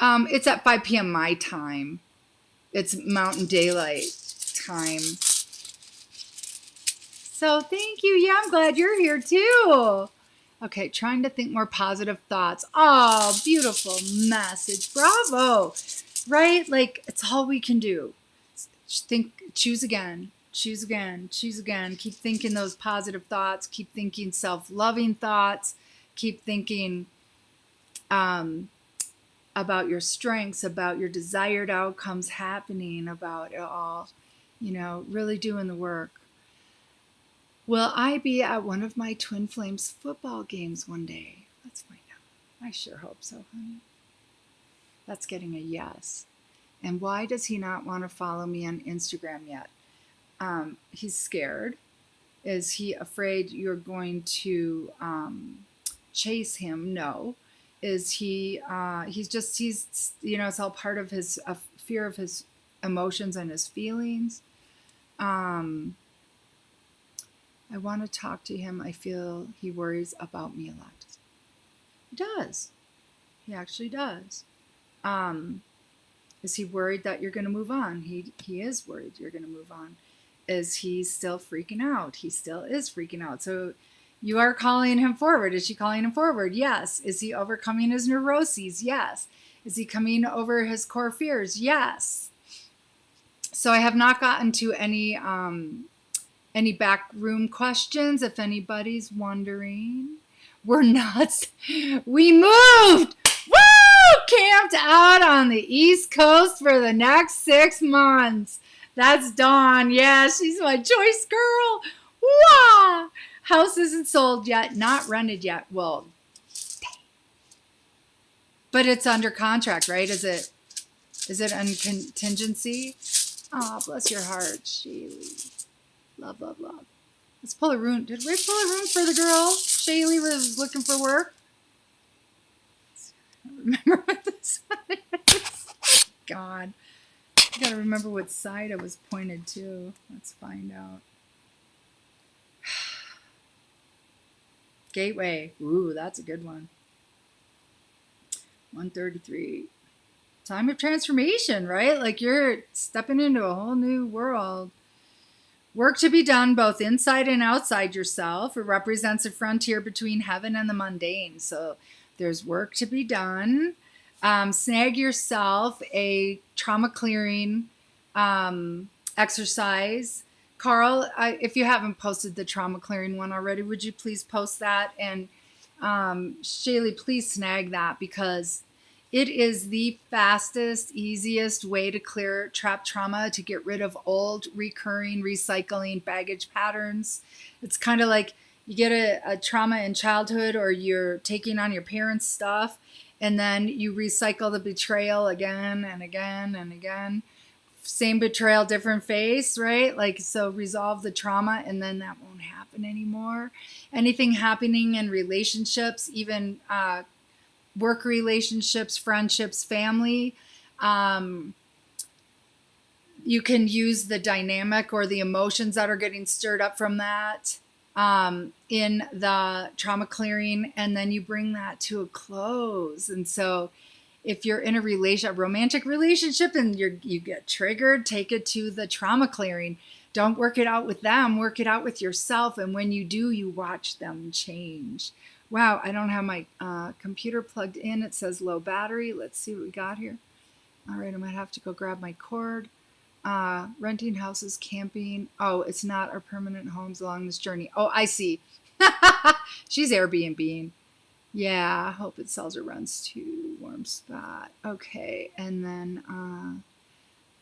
It's at 5 p.m. my time. It's Mountain Daylight time. So thank you. Yeah, I'm glad you're here too. Okay, trying to think more positive thoughts. Oh, beautiful message. Bravo. Right? Like, it's all we can do. Choose again. Choose again. Choose again. Keep thinking those positive thoughts. Keep thinking self-loving thoughts. Keep thinking about your strengths, about your desired outcomes happening, about it all, really doing the work. Will I be at one of my Twin Flames football games one day? Let's find out. I sure hope so, honey. That's getting a yes. And why does he not want to follow me on Instagram yet? He's scared. Is he afraid you're going to chase him? No. Is he, it's all part of his fear of his emotions and his feelings. I want to talk to him. I feel he worries about me a lot. He does. He actually does. Is he worried that you're going to move on? He is worried you're going to move on. Is he still freaking out? He still is freaking out. So you are calling him forward. Is she calling him forward? Yes. Is he overcoming his neuroses? Yes. Is he coming over his core fears? Yes. So I have not gotten to any backroom questions, if anybody's wondering. We're nuts. We moved! Woo! Camped out on the East Coast for the next 6 months. That's Dawn. Yeah, she's my choice girl. Wow! House isn't sold yet, not rented yet. Well, but it's under contract, right? Is it on contingency? Oh, bless your heart, Shaylee. Love, love, love. Let's pull a rune. Did we pull a rune for the girl? Shaylee was looking for work. I don't remember what this one is. God. I gotta remember what side it was pointed to. Let's find out. Gateway. Ooh, that's a good one. 133. Time of transformation, right? Like you're stepping into a whole new world. Work to be done both inside and outside yourself. It represents a frontier between heaven and the mundane. So there's work to be done. Snag yourself a trauma clearing exercise. Carl, if you haven't posted the trauma clearing one already, would you please post that? And Shaylee, please snag that because it is the fastest, easiest way to clear trapped trauma, to get rid of old, recurring, recycling baggage patterns. It's kind of like you get a trauma in childhood, or you're taking on your parents' stuff, and then you recycle the betrayal again and again and again. Same betrayal, different face, right? Like, so resolve the trauma, and then that won't happen anymore. Anything happening in relationships, even work relationships, friendships, family, you can use the dynamic or the emotions that are getting stirred up from that in the trauma clearing, and then you bring that to a close. And so if you're in a romantic relationship and you get triggered, take it to the trauma clearing. Don't work it out with them, work it out with yourself. And when you do, you watch them change. Wow, I don't have my computer plugged in. It says low battery. Let's see what we got here. All right, I might have to go grab my cord. Renting houses, camping. Oh, it's not our permanent homes along this journey. Oh, I see. She's Airbnb-ing. Yeah, I hope it sells or runs to warm spot. Okay, and then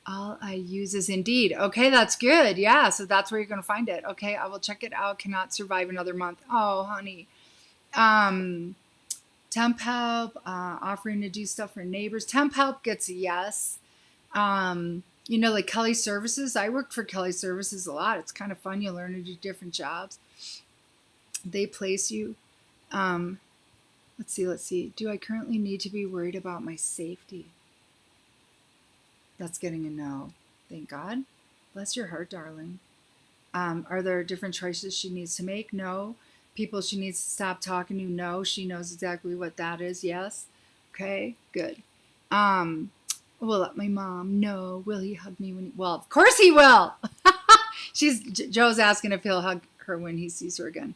all I use is Indeed. Okay, that's good. Yeah, so that's where you're going to find it. Okay, I will check it out. Cannot survive another month. Oh, honey. Temp help, offering to do stuff for neighbors. Temp help gets a yes. You know, like Kelly Services. I worked for Kelly Services a lot. It's kind of fun. You learn to do different jobs. They place you. Let's see. Do I currently need to be worried about my safety? That's getting a no. Thank God. Bless your heart, darling. Are there different choices she needs to make? No. People she needs to stop talking to? No. She knows exactly what that is. Yes. Okay, good. Will let my mom know. Will he hug me when he... Well, of course he will. Joe's asking if he'll hug her when he sees her again.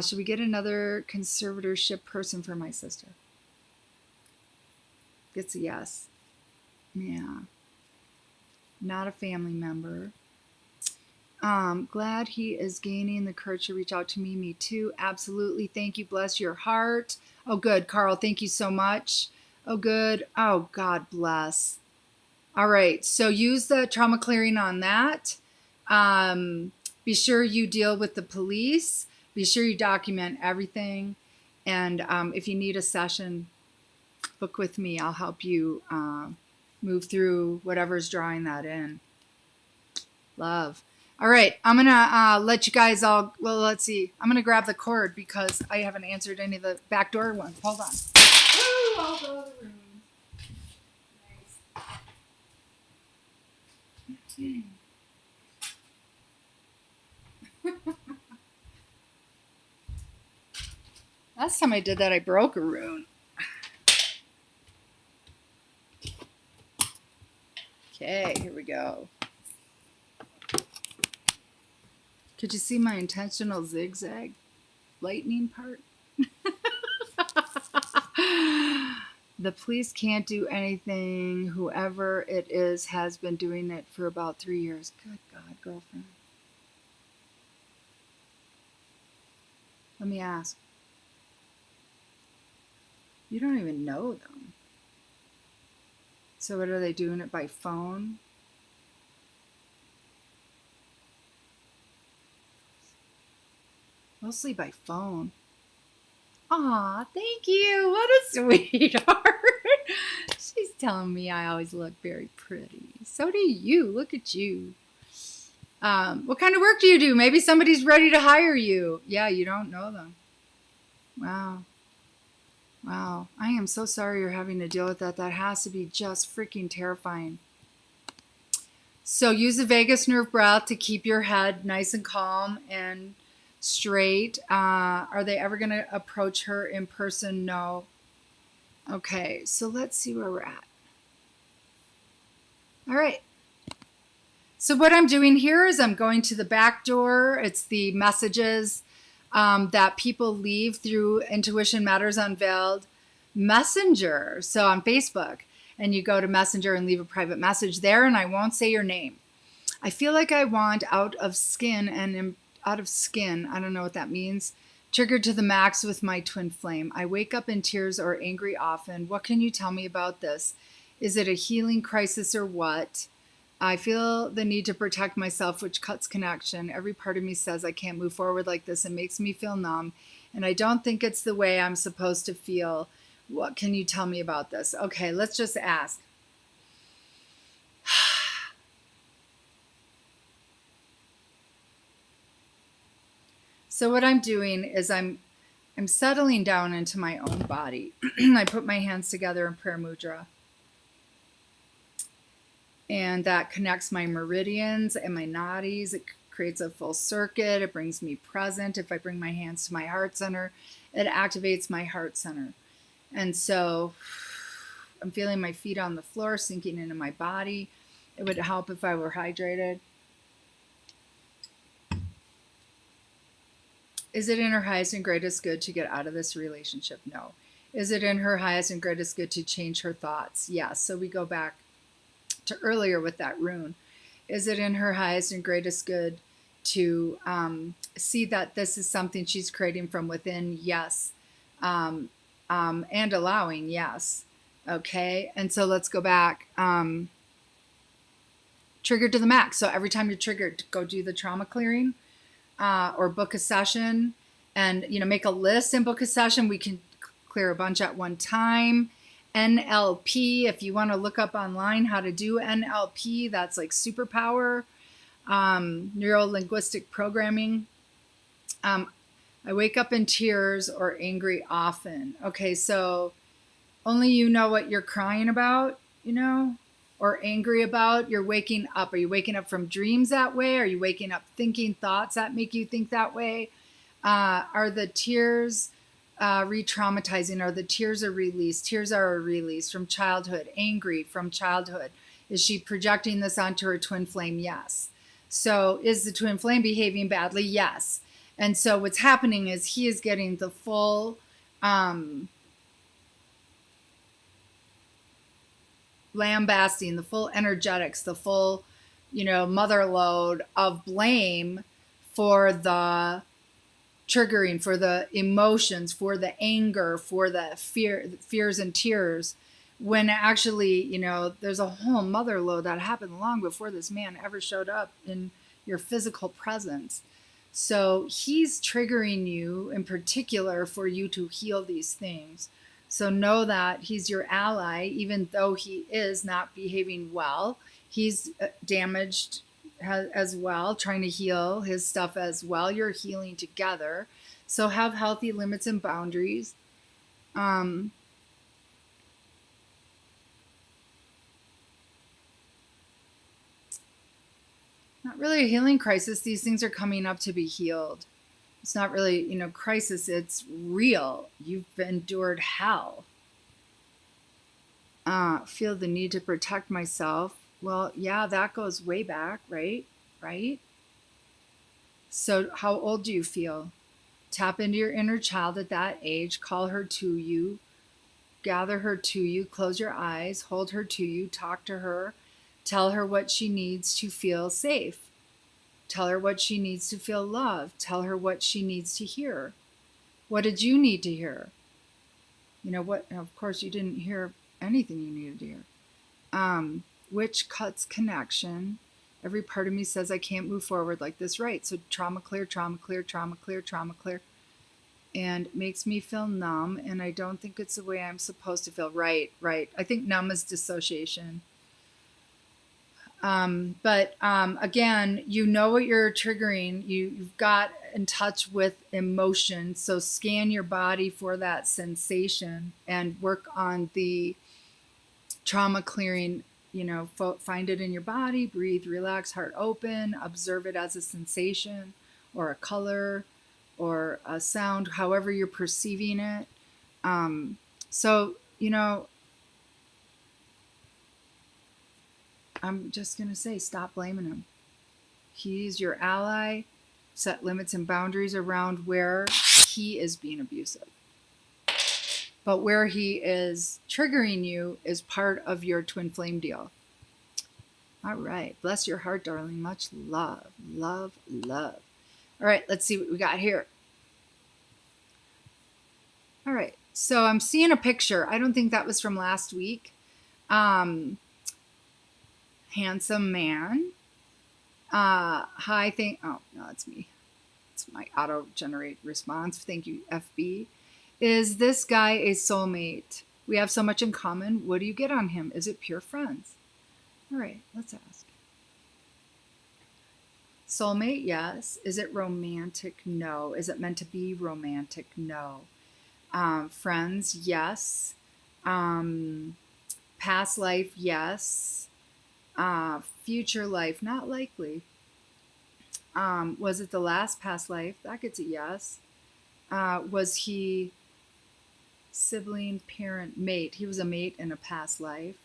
Should we get another conservatorship person for my sister? Gets a yes. Yeah. Not a family member. Glad he is gaining the courage to reach out to me. Me too. Absolutely. Thank you. Bless your heart. Oh, good. Carl, thank you so much. Oh, good. Oh, God bless. All right. So use the trauma clearing on that. Be sure you deal with the police. Be sure you document everything. And if you need a session, book with me. I'll help you move through whatever's drawing that in. Love. All right. I'm going to let you guys all, well, let's see. I'm going to grab the cord because I haven't answered any of the backdoor ones. Hold on. Woo, I'll go to the room. Nice. Last time I did that, I broke a rune. Okay, here we go. Could you see my intentional zigzag lightning part? The police can't do anything. Whoever it is has been doing it for about 3 years. Good God, girlfriend. Let me ask. You don't even know them. So what are they doing it by phone? Mostly by phone. Aw, thank you. What a sweetheart. She's telling me I always look very pretty. So do you. Look at you. What kind of work do you do? Maybe somebody's ready to hire you. Yeah, you don't know them. Wow. Wow. I am so sorry you're having to deal with that. That has to be just freaking terrifying. So use the vagus nerve breath to keep your head nice and calm and straight. Are they ever going to approach her in person? No. Okay, so let's see where we're at. All right. So what I'm doing here is I'm going to the back door. It's the messages that people leave through Intuition Matters Unveiled Messenger. So on Facebook, and you go to Messenger and leave a private message there, and I won't say your name. I feel like I want out of skin and out of skin. I don't know what that means. Triggered to the max with my twin flame. I wake up in tears or angry often. What can you tell me about this? Is it a healing crisis or what? I feel the need to protect myself, which cuts connection. Every part of me says I can't move forward like this. It makes me feel numb, and I don't think it's the way I'm supposed to feel. What can you tell me about this? Okay, let's just ask. So what I'm doing is I'm settling down into my own body. I put my hands together in prayer mudra. And that connects my meridians and my nadis. It creates a full circuit. It brings me present. If I bring my hands to my heart center, it activates my heart center. And so I'm feeling my feet on the floor sinking into my body. It would help if I were hydrated. Is it in her highest and greatest good to get out of this relationship? No. Is it in her highest and greatest good to change her thoughts? Yes. So we go back to earlier with that rune. Is it in her highest and greatest good to see that this is something she's creating from within, yes, and allowing, yes. Okay, and so let's go back. Triggered to the max. So every time you're triggered, go do the trauma clearing or book a session, and make a list and book a session. We can clear a bunch at one time. NLP, if you want to look up online how to do NLP, that's like superpower. Neuro linguistic programming. I wake up in tears or angry often. Okay, so only you know what you're crying about, or angry about. You're waking up. Are you waking up from dreams that way? Are you waking up thinking thoughts that make you think that way? Are the tears re-traumatizing? Are the tears a release? Tears are a release from childhood, angry from childhood. Is she projecting this onto her twin flame? Yes. So is the twin flame behaving badly? Yes. And so what's happening is he is getting the full lambasting, the full energetics, the full, mother load of blame for the triggering, for the emotions, for the anger, for the fears and tears, when actually, there's a whole mother load that happened long before this man ever showed up in your physical presence. So he's triggering you in particular for you to heal these things. So know that he's your ally, even though he is not behaving well. He's damaged as well, trying to heal his stuff as well. You're healing together. So have healthy limits and boundaries. Not really a healing crisis. These things are coming up to be healed. It's not really, crisis. It's real. You've endured hell. Feel the need to protect myself. Well, yeah, that goes way back, right? Right? So how old do you feel? Tap into your inner child at that age. Call her to you. Gather her to you. Close your eyes. Hold her to you. Talk to her. Tell her what she needs to feel safe. Tell her what she needs to feel loved. Tell her what she needs to hear. What did you need to hear? What? Of course, you didn't hear anything you needed to hear. Which cuts connection. Every part of me says I can't move forward like this. Right. So trauma clear, trauma clear, trauma clear, trauma clear. And it makes me feel numb. And I don't think it's the way I'm supposed to feel. Right. I think numb is dissociation. But again, you know what you're triggering. You've got in touch with emotion. So scan your body for that sensation and work on the trauma clearing. Find it in your body, breathe, relax, heart open, observe it as a sensation or a color or a sound, however you're perceiving it. I'm just going to say, stop blaming him. He's your ally. Set limits and boundaries around where he is being abusive. But where he is triggering you is part of your twin flame deal. All right. Bless your heart, darling. Much love, love, love. All right. Let's see what we got here. All right. So I'm seeing a picture. I don't think that was from last week. Handsome man. Oh, no, it's me. It's my auto-generate response. Thank you, FB. Is this guy a soulmate? We have so much in common. What do you get on him? Is it pure friends? All right, let's ask. Soulmate, yes. Is it romantic? No. Is it meant to be romantic? No. Friends, yes. Past life, yes. Future life, not likely. Was it the last past life? That gets a yes. Was he sibling, parent, mate? He was a mate in a past life.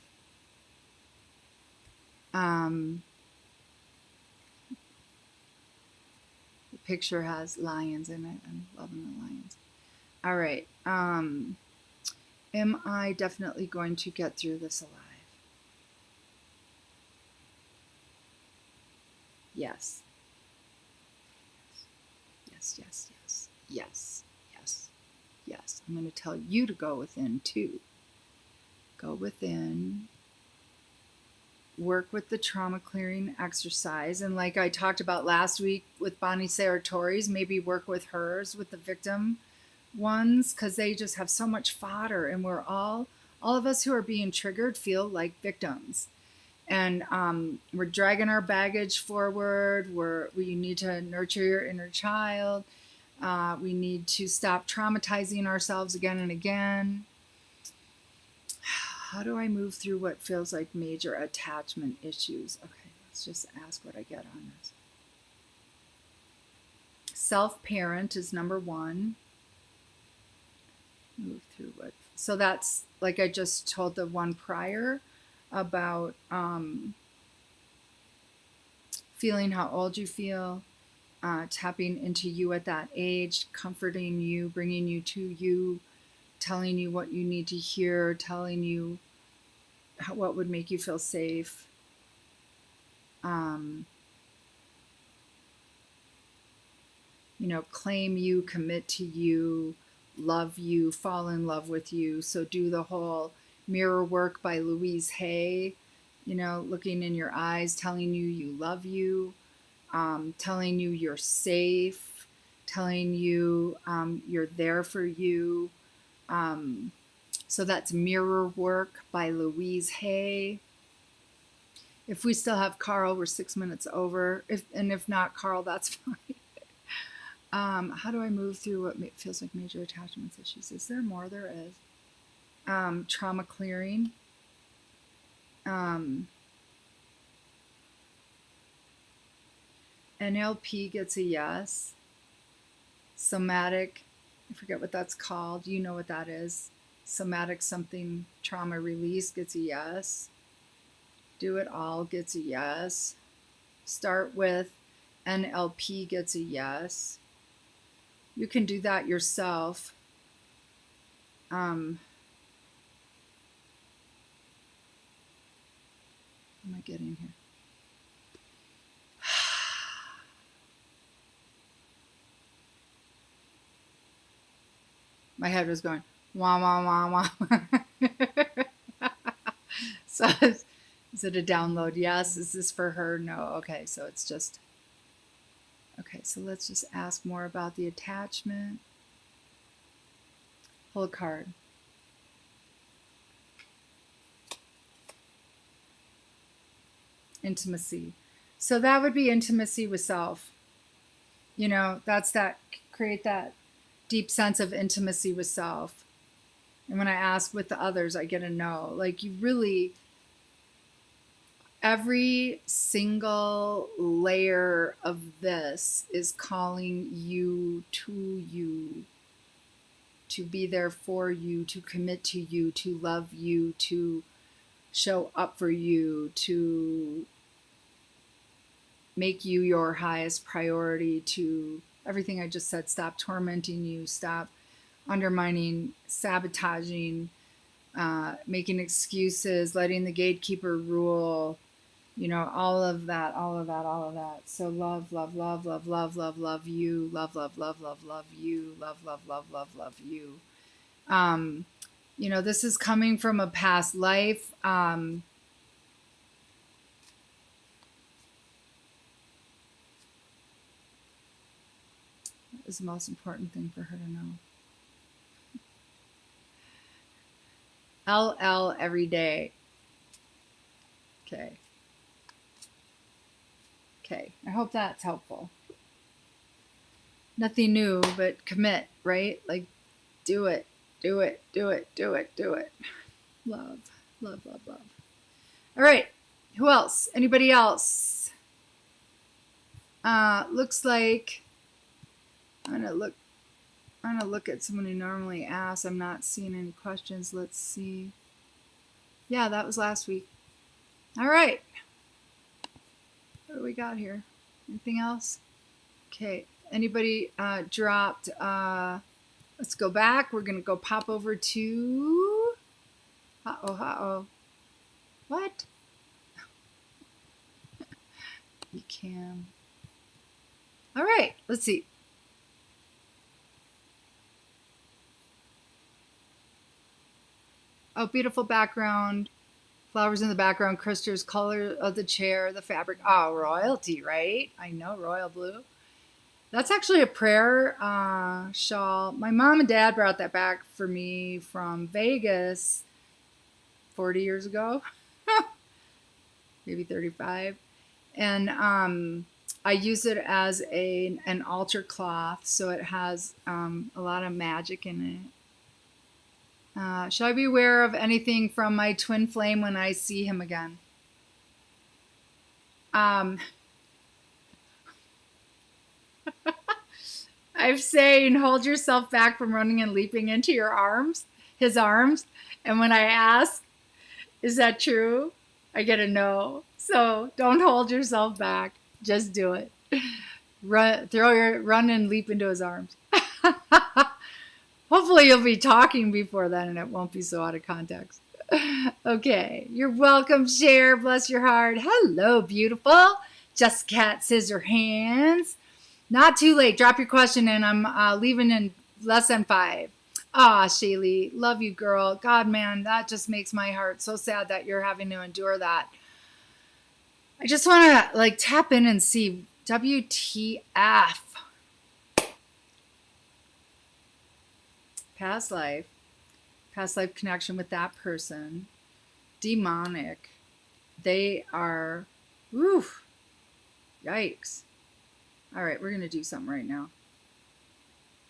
The picture has lions in it. I'm loving the lions. All right. Am I definitely going to get through this alive? Yes. Yes, yes, yes, yes, yes, yes. I'm going to tell you to go within too. Go within, work with the trauma clearing exercise. And like I talked about last week with Bonnie Sartori's, maybe work with hers, with the victim ones, because they just have so much fodder. And we're all of us who are being triggered feel like victims. And we're dragging our baggage forward. We need to nurture your inner child. We need to stop traumatizing ourselves again and again. How do I move through what feels like major attachment issues? Okay, let's just ask what I get on this. Self-parent is number one. Move through what? So that's like I just told the one prior about feeling how old you feel, tapping into you at that age, comforting you, bringing you to you, telling you what you need to hear, telling you what would make you feel safe. Claim you, commit to you, love you, fall in love with you. So do the whole mirror work by Louise Hay, looking in your eyes, telling you you love you, telling you you're safe, telling you you're there for you. So that's Mirror Work by Louise Hay. If we still have Carl, we're 6 minutes over. If not Carl, that's fine. How do I move through what feels like major attachment issues? Is there more? There is. Trauma clearing. NLP gets a yes. Somatic, I forget what that's called. You know what that is. Somatic something trauma release gets a yes. Do it all gets a yes. Start with NLP gets a yes. You can do that yourself. What am I getting here? My head was going, wah, wah, wah, wah. So is it a download? Yes. Is this for her? No. Okay. So it's just, okay. So let's just ask more about the attachment. Pull a card. Intimacy. So that would be intimacy with self. That's create that deep sense of intimacy with self. And when I ask with the others, I get a no. Like you really, every single layer of this is calling you, to be there for you, to commit to you, to love you, to show up for you, to make you your highest priority, to everything I just said. Stop tormenting you, stop undermining, sabotaging, making excuses, letting the gatekeeper rule, all of that. So love, love, love, love, love, love, love you, love, love, love, love, love you, love, love, love, love, love you. This is coming from a past life. Is the most important thing for her to know. LL every day. Okay. I hope that's helpful. Nothing new, but commit, right? Like do it. Love, love, love, love. All right. Who else? Anybody else? Looks like I'm gonna look at someone who normally asks. I'm not seeing any questions. Let's see. Yeah, that was last week. All right. What do we got here? Anything else? Okay. Anybody dropped? Let's go back. We're gonna go pop over to. Uh-oh. What? You can. All right. Let's see. Oh, beautiful background. Flowers in the background, Krister's color of the chair, the fabric. Oh, royalty, right? I know, royal blue. That's actually a prayer shawl. My mom and dad brought that back for me from Vegas 40 years ago, maybe 35. And I use it as an altar cloth, so it has a lot of magic in it. Should I be aware of anything from my twin flame when I see him again? I'm saying hold yourself back from running and leaping into your arms, his arms. And when I ask, is that true? I get a no. So don't hold yourself back. Just do it. Run and leap into his arms. Hopefully you'll be talking before then and it won't be so out of context. Okay, you're welcome, Cher. Bless your heart. Hello, beautiful. Just Cat Scissor Hands. Not too late. Drop your question in. I'm leaving in less than 5. Ah, Shaylee, love you, girl. God, man, that just makes my heart so sad that you're having to endure that. I just want to tap in and see WTF. Past life connection with that person, demonic. They are, oof, yikes. All right, we're going to do something right now.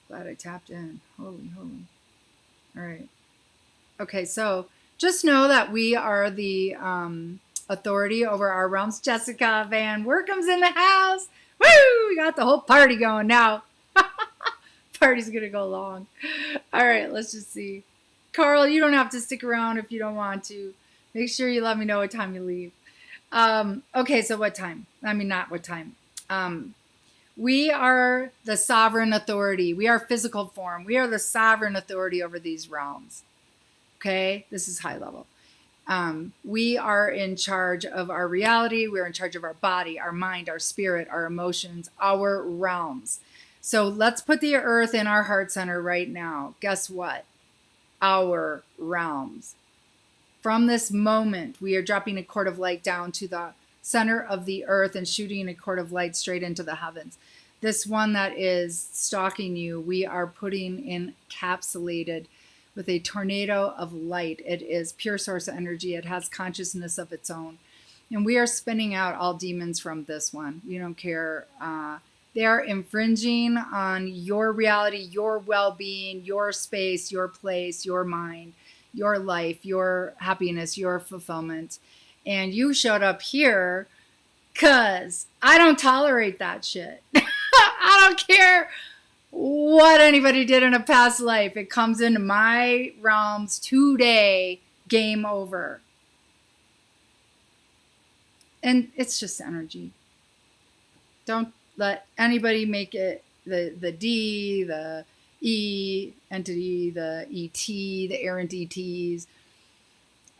Glad I tapped in. Holy. All right. Okay, so just know that we are the authority over our realms. Jessica Van Workham's in the house. Woo! We got the whole party going now. Party's going to go long. All right, let's just see. Carl, you don't have to stick around if you don't want to. Make sure you let me know what time you leave. Okay, so what time? I mean, not what time. We are the sovereign authority. We are physical form. We are the sovereign authority over these realms. Okay, this is high level. We are in charge of our reality. We're in charge of our body, our mind, our spirit, our emotions, our realms. So let's put the earth in our heart center right now. Guess what? Our realms. From this moment, we are dropping a cord of light down to the center of the earth and shooting a cord of light straight into the heavens. This one that is stalking you, we are putting encapsulated with a tornado of light. It is pure source energy. It has consciousness of its own. And we are spinning out all demons from this one. We don't care. They are infringing on your reality, your well-being, your space, your place, your mind, your life, your happiness, your fulfillment. And you showed up here because I don't tolerate that shit. I don't care what anybody did in a past life. It comes into my realms today, game over. And it's just energy. Don't let anybody make it the D, the E entity, the ET, the errant ETs.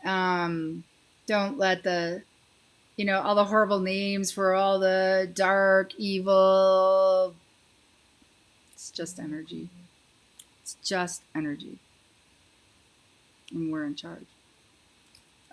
Don't let all the horrible names for all the dark, evil. It's just energy. It's just energy. And we're in charge.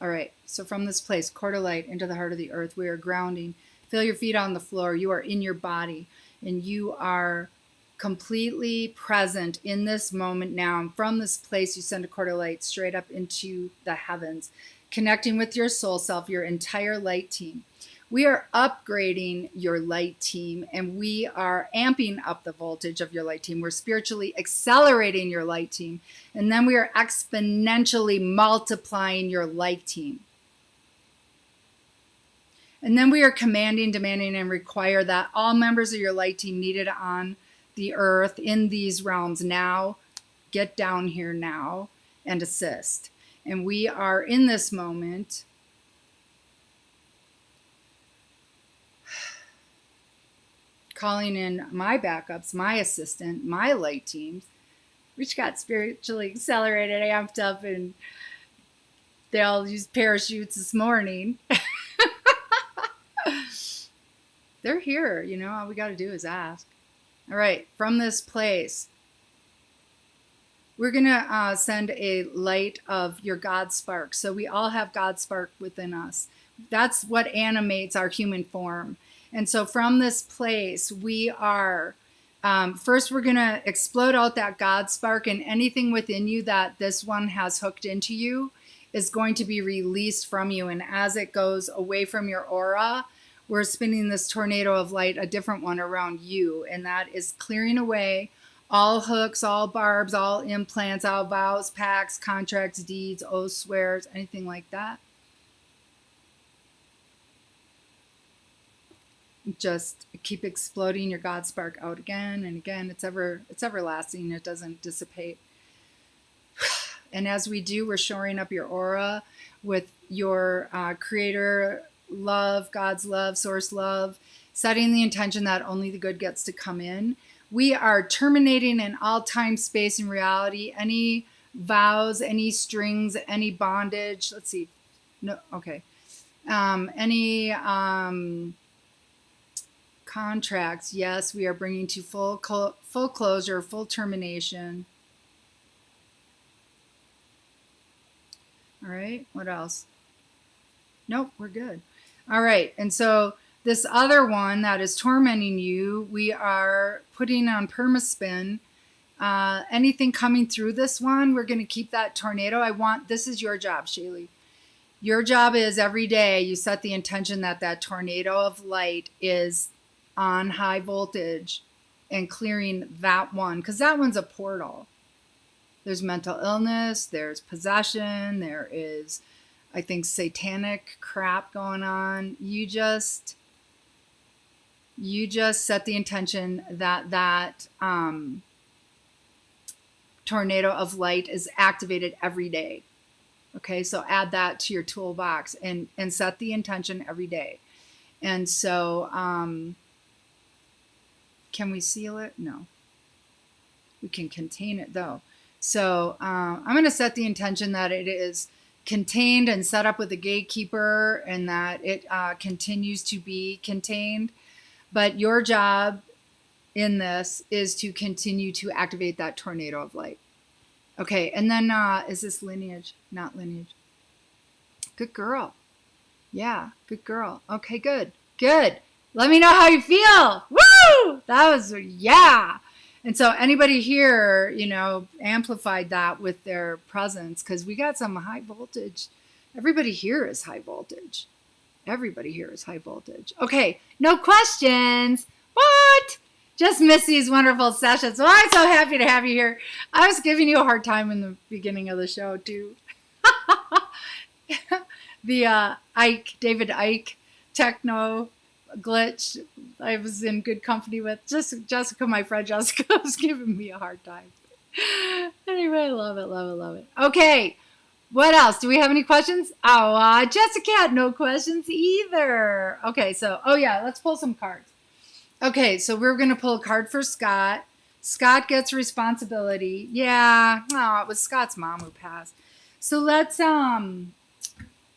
All right, so from this place, cord of light into the heart of the earth, we are grounding. Feel your feet on the floor. You are in your body, and you are completely present in this moment now. And from this place, you send a cord of light straight up into the heavens, connecting with your soul self, your entire light team. We are upgrading your light team, and we are amping up the voltage of your light team. We're spiritually accelerating your light team, and then we are exponentially multiplying your light team. And then we are commanding, demanding, and require that all members of your light team needed on the earth in these realms now get down here now and assist. And we are in this moment calling in my backups, my assistant, my light teams, which got spiritually accelerated, amped up, and they all used parachutes this morning. They're here, all we got to do is ask. All right, from this place, we're going to send a light of your God spark. So we all have God spark within us. That's what animates our human form. And so from this place, we are, first, we're going to explode out that God spark, and anything within you that this one has hooked into you is going to be released from you. And as it goes away from your aura, we're spinning this tornado of light, a different one around you. And that is clearing away all hooks, all barbs, all implants, all vows, pacts, contracts, deeds, oaths, swears, anything like that. Just keep exploding your God spark out again and again. It's everlasting. It doesn't dissipate. And as we do, we're shoring up your aura with your creator love, God's love, source love, setting the intention that only the good gets to come in. We are terminating in all time, space, and reality any vows, any strings, any bondage. Let's see. No, okay. Any contracts. Yes, we are bringing to full closure, full termination. All right. What else? Nope, we're good. All right. And so this other one that is tormenting you, we are putting on permaspin. Anything coming through this one, we're going to keep that tornado. This is your job, Shaylee. Your job is every day you set the intention that that tornado of light is on high voltage and clearing that one, because that one's a portal. There's mental illness, there's possession, there is, I think, satanic crap going on. You just set the intention that tornado of light is activated every day. Okay, so add that to your toolbox and set the intention every day. And so, can we seal it? No. We can contain it though. So I'm going to set the intention that it is contained and set up with a gatekeeper, and that it continues to be contained. But your job in this is to continue to activate that tornado of light. Okay, and then is this lineage? Not lineage. Good girl. Yeah, good girl. Okay, good. Good. Let me know how you feel. Woo! That was, yeah. And so anybody here, amplified that with their presence, because we got some high voltage. Everybody here is high voltage. Everybody here is high voltage. Okay, no questions. What? Just miss these wonderful sessions. Well, I'm so happy to have you here. I was giving you a hard time in the beginning of the show, too. The David Icke techno glitch I was in good company with. Jessica, my friend Jessica, was giving me a hard time. Anyway, love it. Okay, what else? Do we have any questions? Oh, Jessica had no questions either. Okay, so, let's pull some cards. Okay, so we're going to pull a card for Scott. Scott gets responsibility. Yeah, it was Scott's mom who passed. So let's, all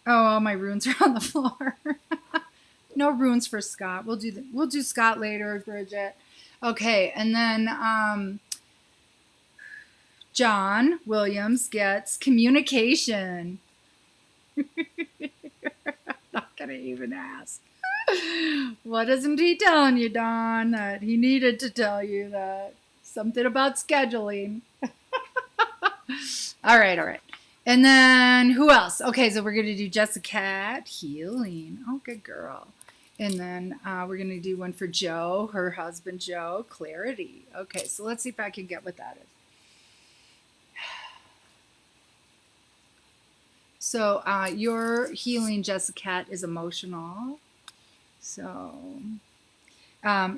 my runes are on the floor. No runes for Scott. We'll do Scott later, Bridget. Okay, and then John Williams gets communication. Not gonna even ask. What isn't he telling you, Don? That he needed to tell you that something about scheduling. All right. And then who else? Okay, so we're gonna do Jessica healing. Oh, good girl. And then we're going to do one for Joe, her husband, Joe, clarity. Okay, so let's see if I can get what that is. So your healing, Jessica, is emotional. So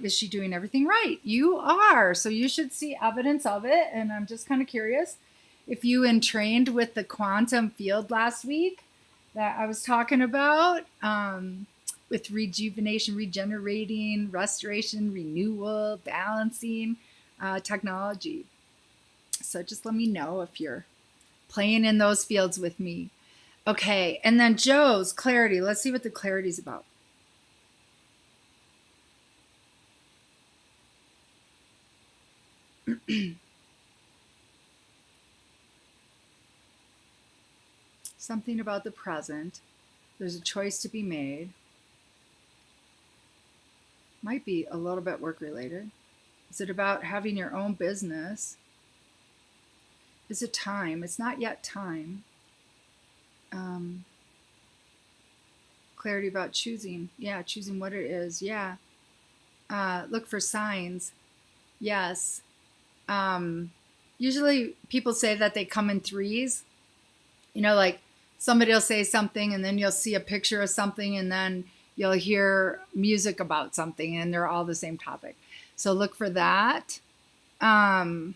is she doing everything right? You are. So you should see evidence of it. And I'm just kind of curious if you entrained with the quantum field last week that I was talking about. With rejuvenation, regenerating, restoration, renewal, balancing technology. So just let me know if you're playing in those fields with me. Okay, and then Joe's clarity. Let's see what the clarity is about. something about the present. There's a choice to be made. Might be a little bit work related. Is it about having your own business? Is it time? It's not yet time. Clarity about choosing. Yeah, choosing what it is. Yeah. Look for signs. Yes. Usually people say that they come in threes. You know, like somebody will say something and then you'll see a picture of something and then you'll hear music about something and they're all the same topic. So look for that. I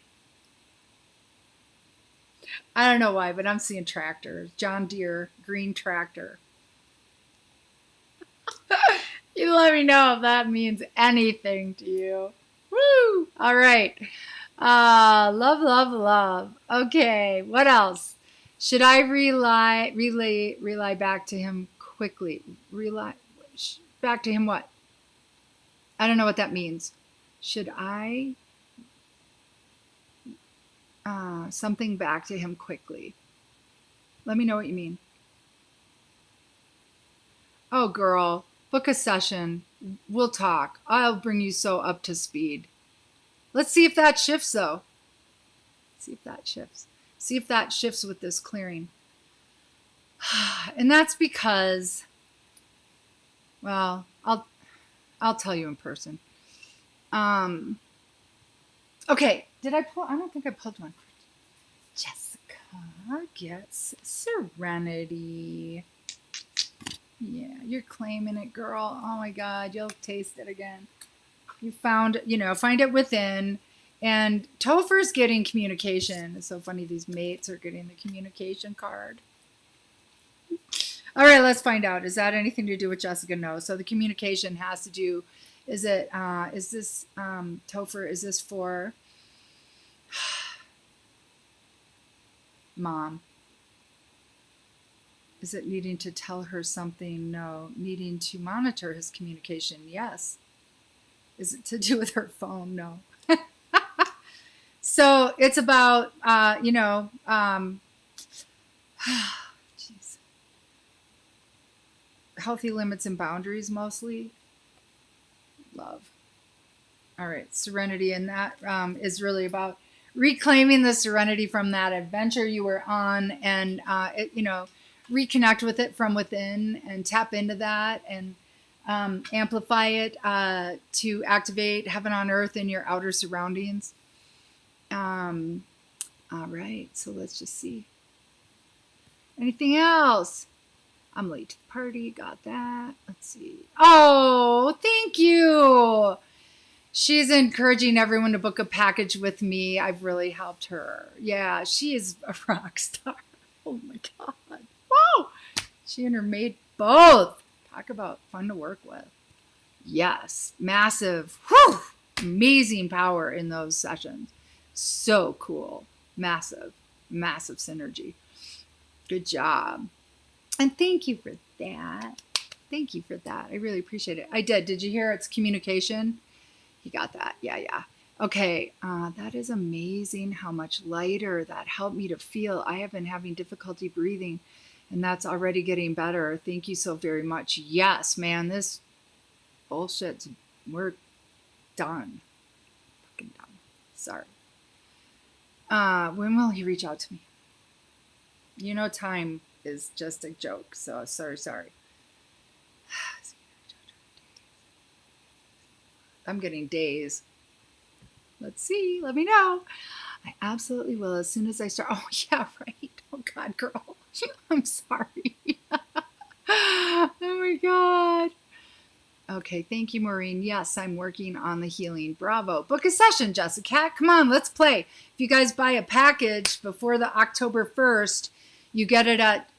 don't know why, but I'm seeing tractors. John Deere, green tractor. You let me know if that means anything to you. Woo! All right. Love, love, love. Okay, what else? Should I relay back to him quickly? Back to him what? I don't know what that means. Should I something back to him quickly? Let me know what you mean. Oh, girl, book a session. We'll talk. I'll bring you so up to speed. Let's see if that shifts, though. See if that shifts. See if that shifts with this clearing. And that's because, well, I'll tell you in person. Okay, did I pull? I don't think I pulled one. Jessica gets Serenity. Yeah, you're claiming it, girl. Oh my God, you'll taste it again. You found, find it within. And Topher's getting communication. It's so funny, these mates are getting the communication card. All right, let's find out. Is that anything to do with Jessica? No. So the communication has to do, is this, Topher, is this for Mom? Is it needing to tell her something? No. Needing to monitor his communication? Yes. Is it to do with her phone? No. So it's about, geez. Healthy limits and boundaries mostly. Love. All right, serenity. And that is really about reclaiming the serenity from that adventure you were on and, reconnect with it from within and tap into that and amplify it to activate heaven on earth in your outer surroundings. All right, so let's just see. Anything else? I'm late to the party. Got that. Let's see. Oh, thank you. She's encouraging everyone to book a package with me. I've really helped her. Yeah, she is a rock star. Oh my God. Whoa! She and her maid both. Talk about fun to work with. Yes, massive, amazing power in those sessions. So cool. Massive, massive synergy. Good job. And thank you for that. Thank you for that. I really appreciate it. I did. Did you hear it's communication? You got that. Yeah. Okay. That is amazing how much lighter that helped me to feel. I have been having difficulty breathing and that's already getting better. Thank you so very much. Yes, man, this bullshit's, we're done. Fucking done. Sorry. When will he reach out to me? Time is just a joke. So sorry. I'm getting days. Let's see. Let me know. I absolutely will as soon as I start. Oh, yeah, right. Oh, God, girl. I'm sorry. Oh, my God. Okay, thank you, Maureen. Yes, I'm working on the healing. Bravo. Book a session, Jessica. Come on, let's play. If you guys buy a package before the October 1st, you get it at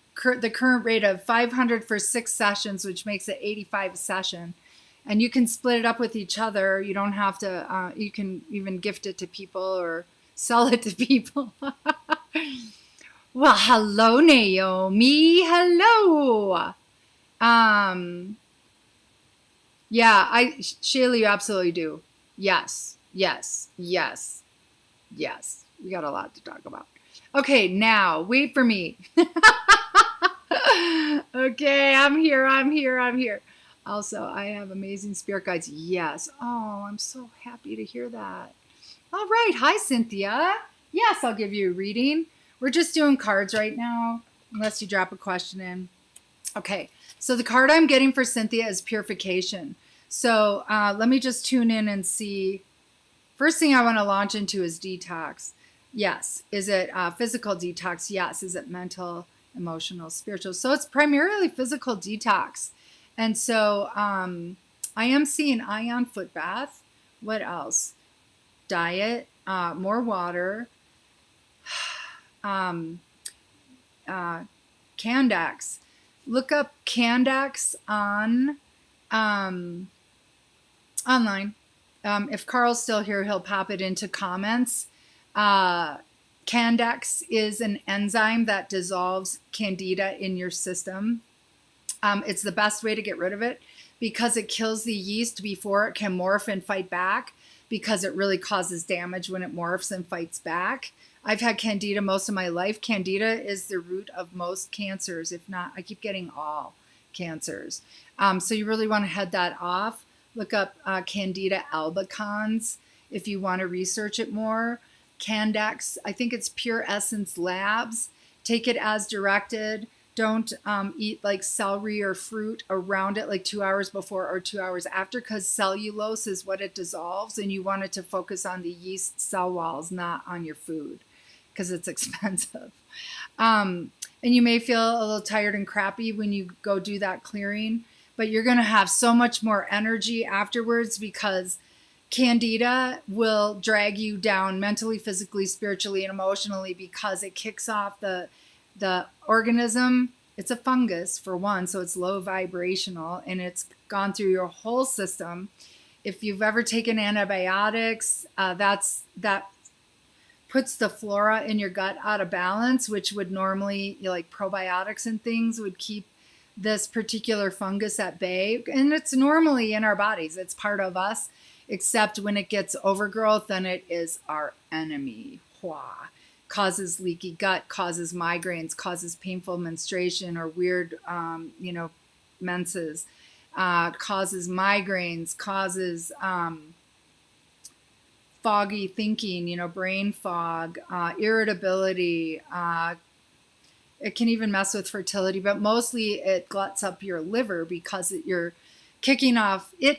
the current rate of $500 for 6 sessions, which makes it $85 a session. And you can split it up with each other. You don't have to, you can even gift it to people or sell it to people. Well, hello, Naomi. Hello. Yeah, Shayla, you absolutely do. Yes. We got a lot to talk about. Okay, now, wait for me. Okay, I'm here, I'm here, I'm here. Also, I have amazing spirit guides. Yes. Oh, I'm so happy to hear that. All right. Hi, Cynthia. Yes, I'll give you a reading. We're just doing cards right now, unless you drop a question in. Okay. So the card I'm getting for Cynthia is purification. So let me just tune in and see. First thing I want to launch into is detox. Yes. Is it physical detox? Yes. Is it mental, emotional, spiritual? So it's primarily physical detox. And so I am seeing ion foot bath. What else? Diet, more water, Candax. Look up Candax on online. If Carl's still here, he'll pop it into comments. Candax is an enzyme that dissolves candida in your system. It's the best way to get rid of it because it kills the yeast before it can morph and fight back, because it really causes damage when it morphs and fights back. I've had candida most of my life. Candida is the root of most cancers. If not, I keep getting all cancers. So you really want to head that off. Look up Candida albicans if you want to research it more. Candax, I think it's Pure Essence Labs. Take it as directed. Don't eat like celery or fruit around it like 2 hours before or 2 hours after, because cellulose is what it dissolves, and you want it to focus on the yeast cell walls, not on your food, because it's expensive. And you may feel a little tired and crappy when you go do that clearing, but you're going to have so much more energy afterwards, because candida will drag you down mentally, physically, spiritually, and emotionally, because it kicks off the organism. It's a fungus for one, so it's low vibrational, and it's gone through your whole system. If you've ever taken antibiotics, that puts the flora in your gut out of balance, which would normally, like probiotics and things, would keep this particular fungus at bay. And it's normally in our bodies. It's part of us, except when it gets overgrowth, then it is our enemy. Causes leaky gut, causes migraines, causes painful menstruation or weird, menses, causes migraines, causes foggy thinking, brain fog, irritability. It can even mess with fertility, but mostly it gluts up your liver, because it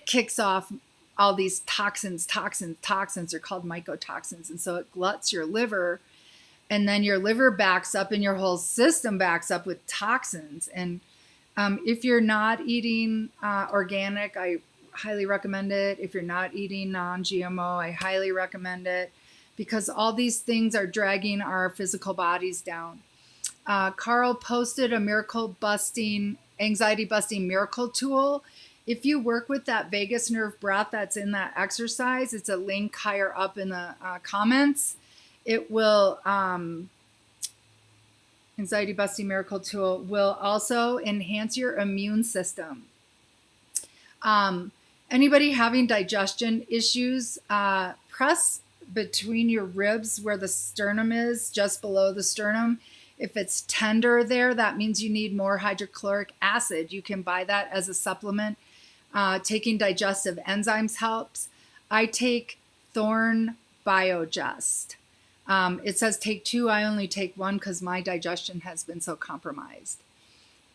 kicks off all these toxins. They're called mycotoxins. And so it gluts your liver, and then your liver backs up and your whole system backs up with toxins. And if you're not eating organic, I highly recommend it. If you're not eating non-GMO, I highly recommend it, because all these things are dragging our physical bodies down. Carl posted a anxiety-busting miracle tool. If you work with that vagus nerve breath that's in that exercise, it's a link higher up in the comments. It will, anxiety busting miracle tool will also enhance your immune system. Anybody having digestion issues, press between your ribs where the sternum is, just below the sternum. If it's tender there, that means you need more hydrochloric acid. You can buy that as a supplement. Taking digestive enzymes helps. I take Thorn Biogest. It says take 2. I only take 1 because my digestion has been so compromised.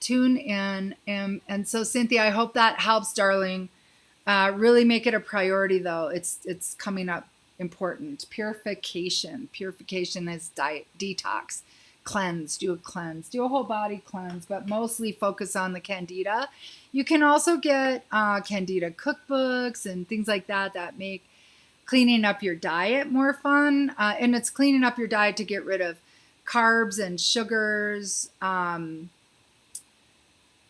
Tune in. And so, Cynthia, I hope that helps, darling. Really make it a priority, though. It's coming up important. Purification. Purification is diet, detox. Cleanse. Do a cleanse. Do a whole body cleanse, but mostly focus on the candida. You can also get candida cookbooks and things like that make cleaning up your diet more fun. And it's cleaning up your diet to get rid of carbs and sugars,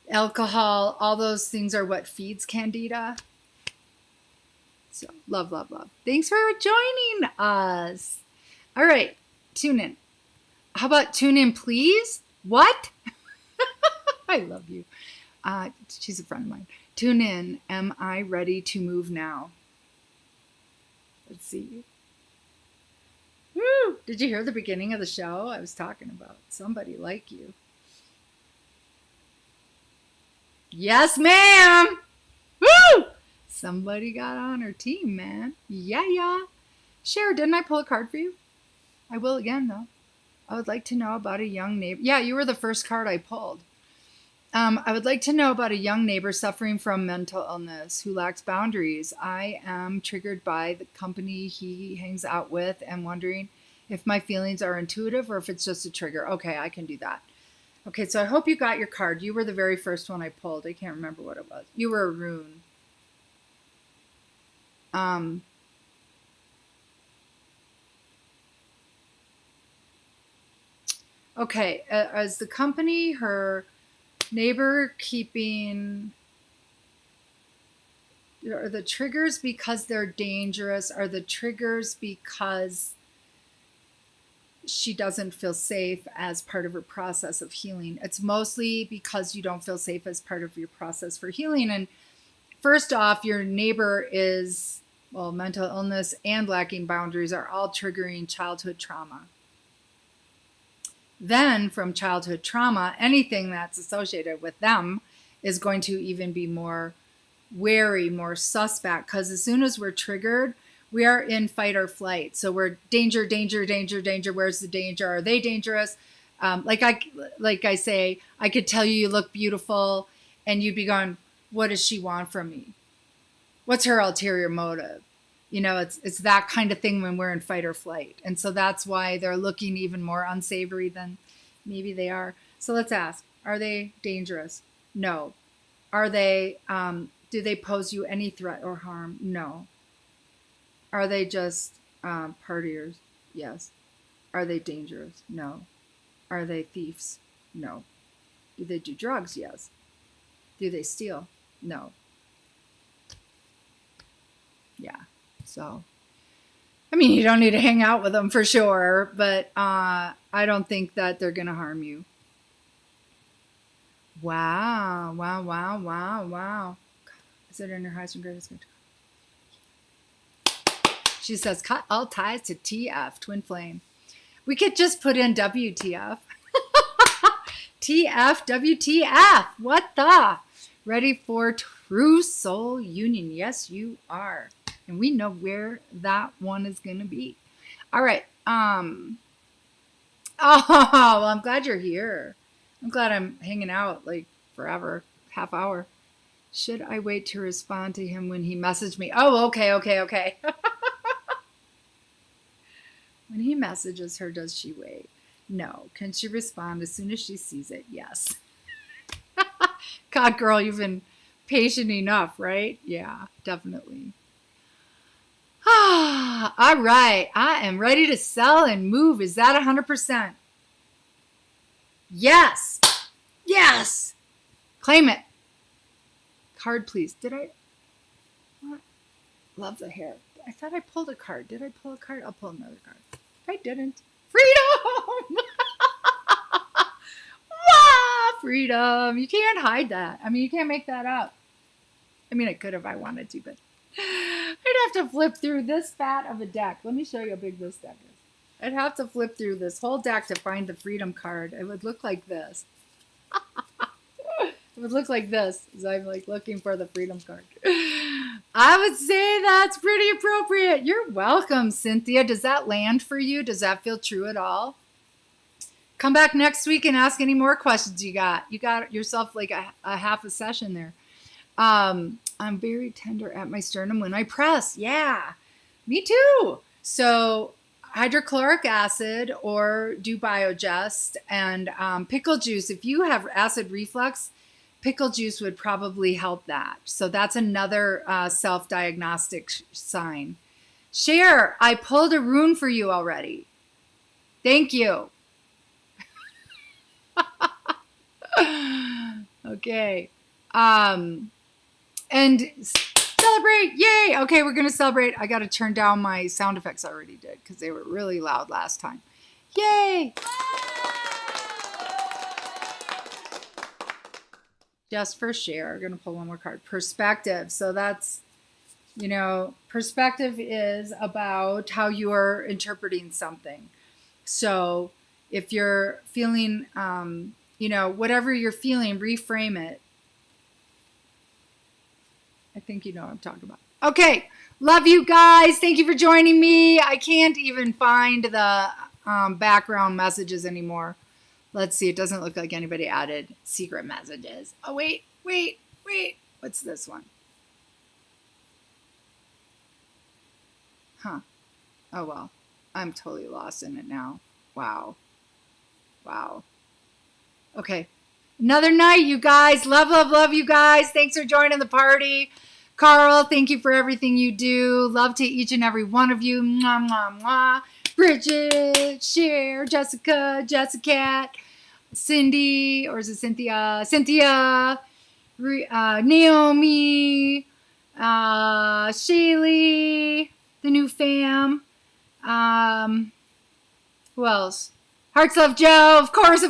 alcohol. All those things are what feeds candida. So love, love, love. Thanks for joining us. All right, tune in. How about tune in, please? What? I love you. She's a friend of mine. Tune in. Am I ready to move now? Let's see. Woo! Did you hear the beginning of the show? I was talking about somebody like you. Yes, ma'am. Woo! Somebody got on her team, man. Yeah. Cher, didn't I pull a card for you? I will again, though. I would like to know about a young neighbor. Yeah, you were the first card I pulled. I would like to know about a young neighbor suffering from mental illness who lacks boundaries. I am triggered by the company he hangs out with and wondering if my feelings are intuitive or if it's just a trigger. Okay, I can do that. Okay, so I hope you got your card. You were the very first one I pulled. I can't remember what it was. You were a rune. Okay, as the company, her neighbor keeping, are the triggers because they're dangerous? Are the triggers because she doesn't feel safe as part of her process of healing? It's mostly because you don't feel safe as part of your process for healing. And first off, your neighbor is, well, mental illness and lacking boundaries are all triggering childhood trauma. Then from childhood trauma, anything that's associated with them is going to even be more wary, more suspect, because as soon as we're triggered, we are in fight or flight. So we're danger. Where's the danger? Are they dangerous? Like I say, I could tell you look beautiful, and you'd be going, what does she want from me? What's her ulterior motive? You know, it's that kind of thing when we're in fight or flight. And so that's why they're looking even more unsavory than maybe they are. So let's ask, are they dangerous? No. Are they, do they pose you any threat or harm? No. Are they just partiers? Yes. Are they dangerous? No. Are they thieves? No. Do they do drugs? Yes. Do they steal? No. Yeah. So, I mean, you don't need to hang out with them for sure, but I don't think that they're going to harm you. Wow. Is it in her highest and greatest good? She says, cut all ties to TF, twin flame. We could just put in WTF. TF, WTF. What the? Ready for true soul union. Yes, you are. And we know where that one is going to be. All right. Oh, well, I'm glad you're here. I'm glad I'm hanging out like forever, half hour. Should I wait to respond to him when he messaged me? Oh, okay. When he messages her, does she wait? No. Can she respond as soon as she sees it? Yes. God, girl, you've been patient enough, right? Yeah, definitely. All right. I am ready to sell and move. Is that 100%? Yes. Yes. Claim it. Card, please. Did I? What? Love the hair. I thought I pulled a card. Did I pull a card? I'll pull another card. I didn't. Freedom. Wow, freedom. You can't hide that. I mean, you can't make that up. I mean, I could if I wanted to, but I'd have to flip through this fat of a deck. Let me show you how big this deck is. I'd have to flip through this whole deck to find the freedom card. It would look like this. It would look like this as I'm like looking for the freedom card. I would say that's pretty appropriate. You're welcome, Cynthia. Does that land for you? Does that feel true at all? Come back next week and ask any more questions you got. You got yourself like a half a session there. I'm very tender at my sternum when I press. Yeah, me too. So hydrochloric acid or do Biogest and pickle juice. If you have acid reflux, pickle juice would probably help that. So that's another self-diagnostic sign. Cher, I pulled a rune for you already. Thank you. Okay. And celebrate. Yay. Okay, we're going to celebrate. I got to turn down my sound effects I already did because they were really loud last time. Yay. Just for Cher, we're going to pull one more card. Perspective. So that's, you know, perspective is about how you are interpreting something. So if you're feeling, you know, whatever you're feeling, reframe it. I think you know what I'm talking about. Okay. Love you guys. Thank you for joining me. I can't even find the background messages anymore. Let's see. It doesn't look like anybody added secret messages. Oh, wait. What's this one? Huh. Oh, well. I'm totally lost in it now. Wow. Okay. Another night, you guys. Love you guys. Thanks for joining the party. Carl, thank you for everything you do. Love to each and every one of you. Mwah, mwah, mwah. Bridget, Cher, Jessica, Cat, Cindy, or is it Cynthia? Cynthia, Naomi, Shaylee, the new fam. Who else? Hearts Love Joe, of course.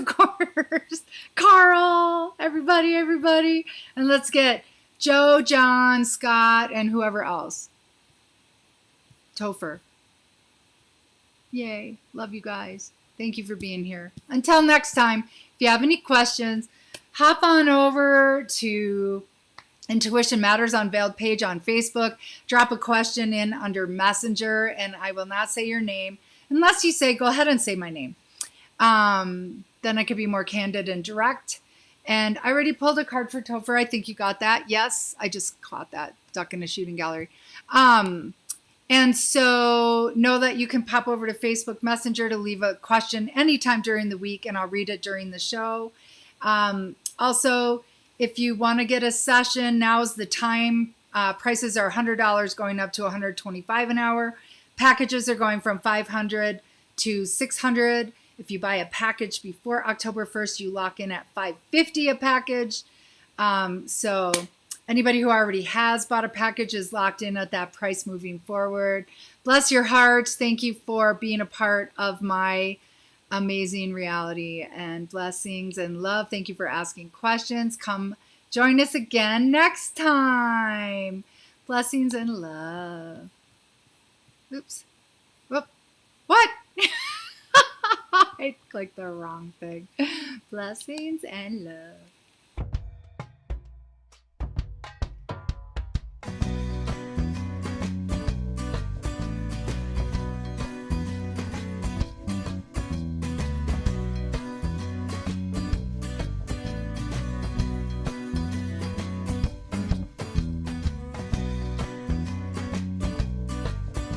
Carl, everybody. And let's get Joe, John, Scott, and whoever else. Topher. Yay. Love you guys. Thank you for being here. Until next time, if you have any questions, hop on over to Intuition Matters Unveiled page on Facebook. Drop a question in under Messenger, and I will not say your name unless you say, go ahead and say my name. Then I could be more candid and direct. And I already pulled a card for Topher. I think you got that. Yes, I just caught that. Duck in a shooting gallery. And so know that you can pop over to Facebook Messenger to leave a question anytime during the week, and I'll read it during the show. Also, if you want to get a session, now's the time. Prices are $100 going up to $125 an hour. Packages are going from $500 to $600. If you buy a package before October 1st, you lock in at $550 a package. So anybody who already has bought a package is locked in at that price moving forward. Bless your hearts. Thank you for being a part of my amazing reality, and blessings and love. Thank you for asking questions. Come join us again next time. Blessings and love. Oops. Whoop. What? I clicked the wrong thing. Blessings and love.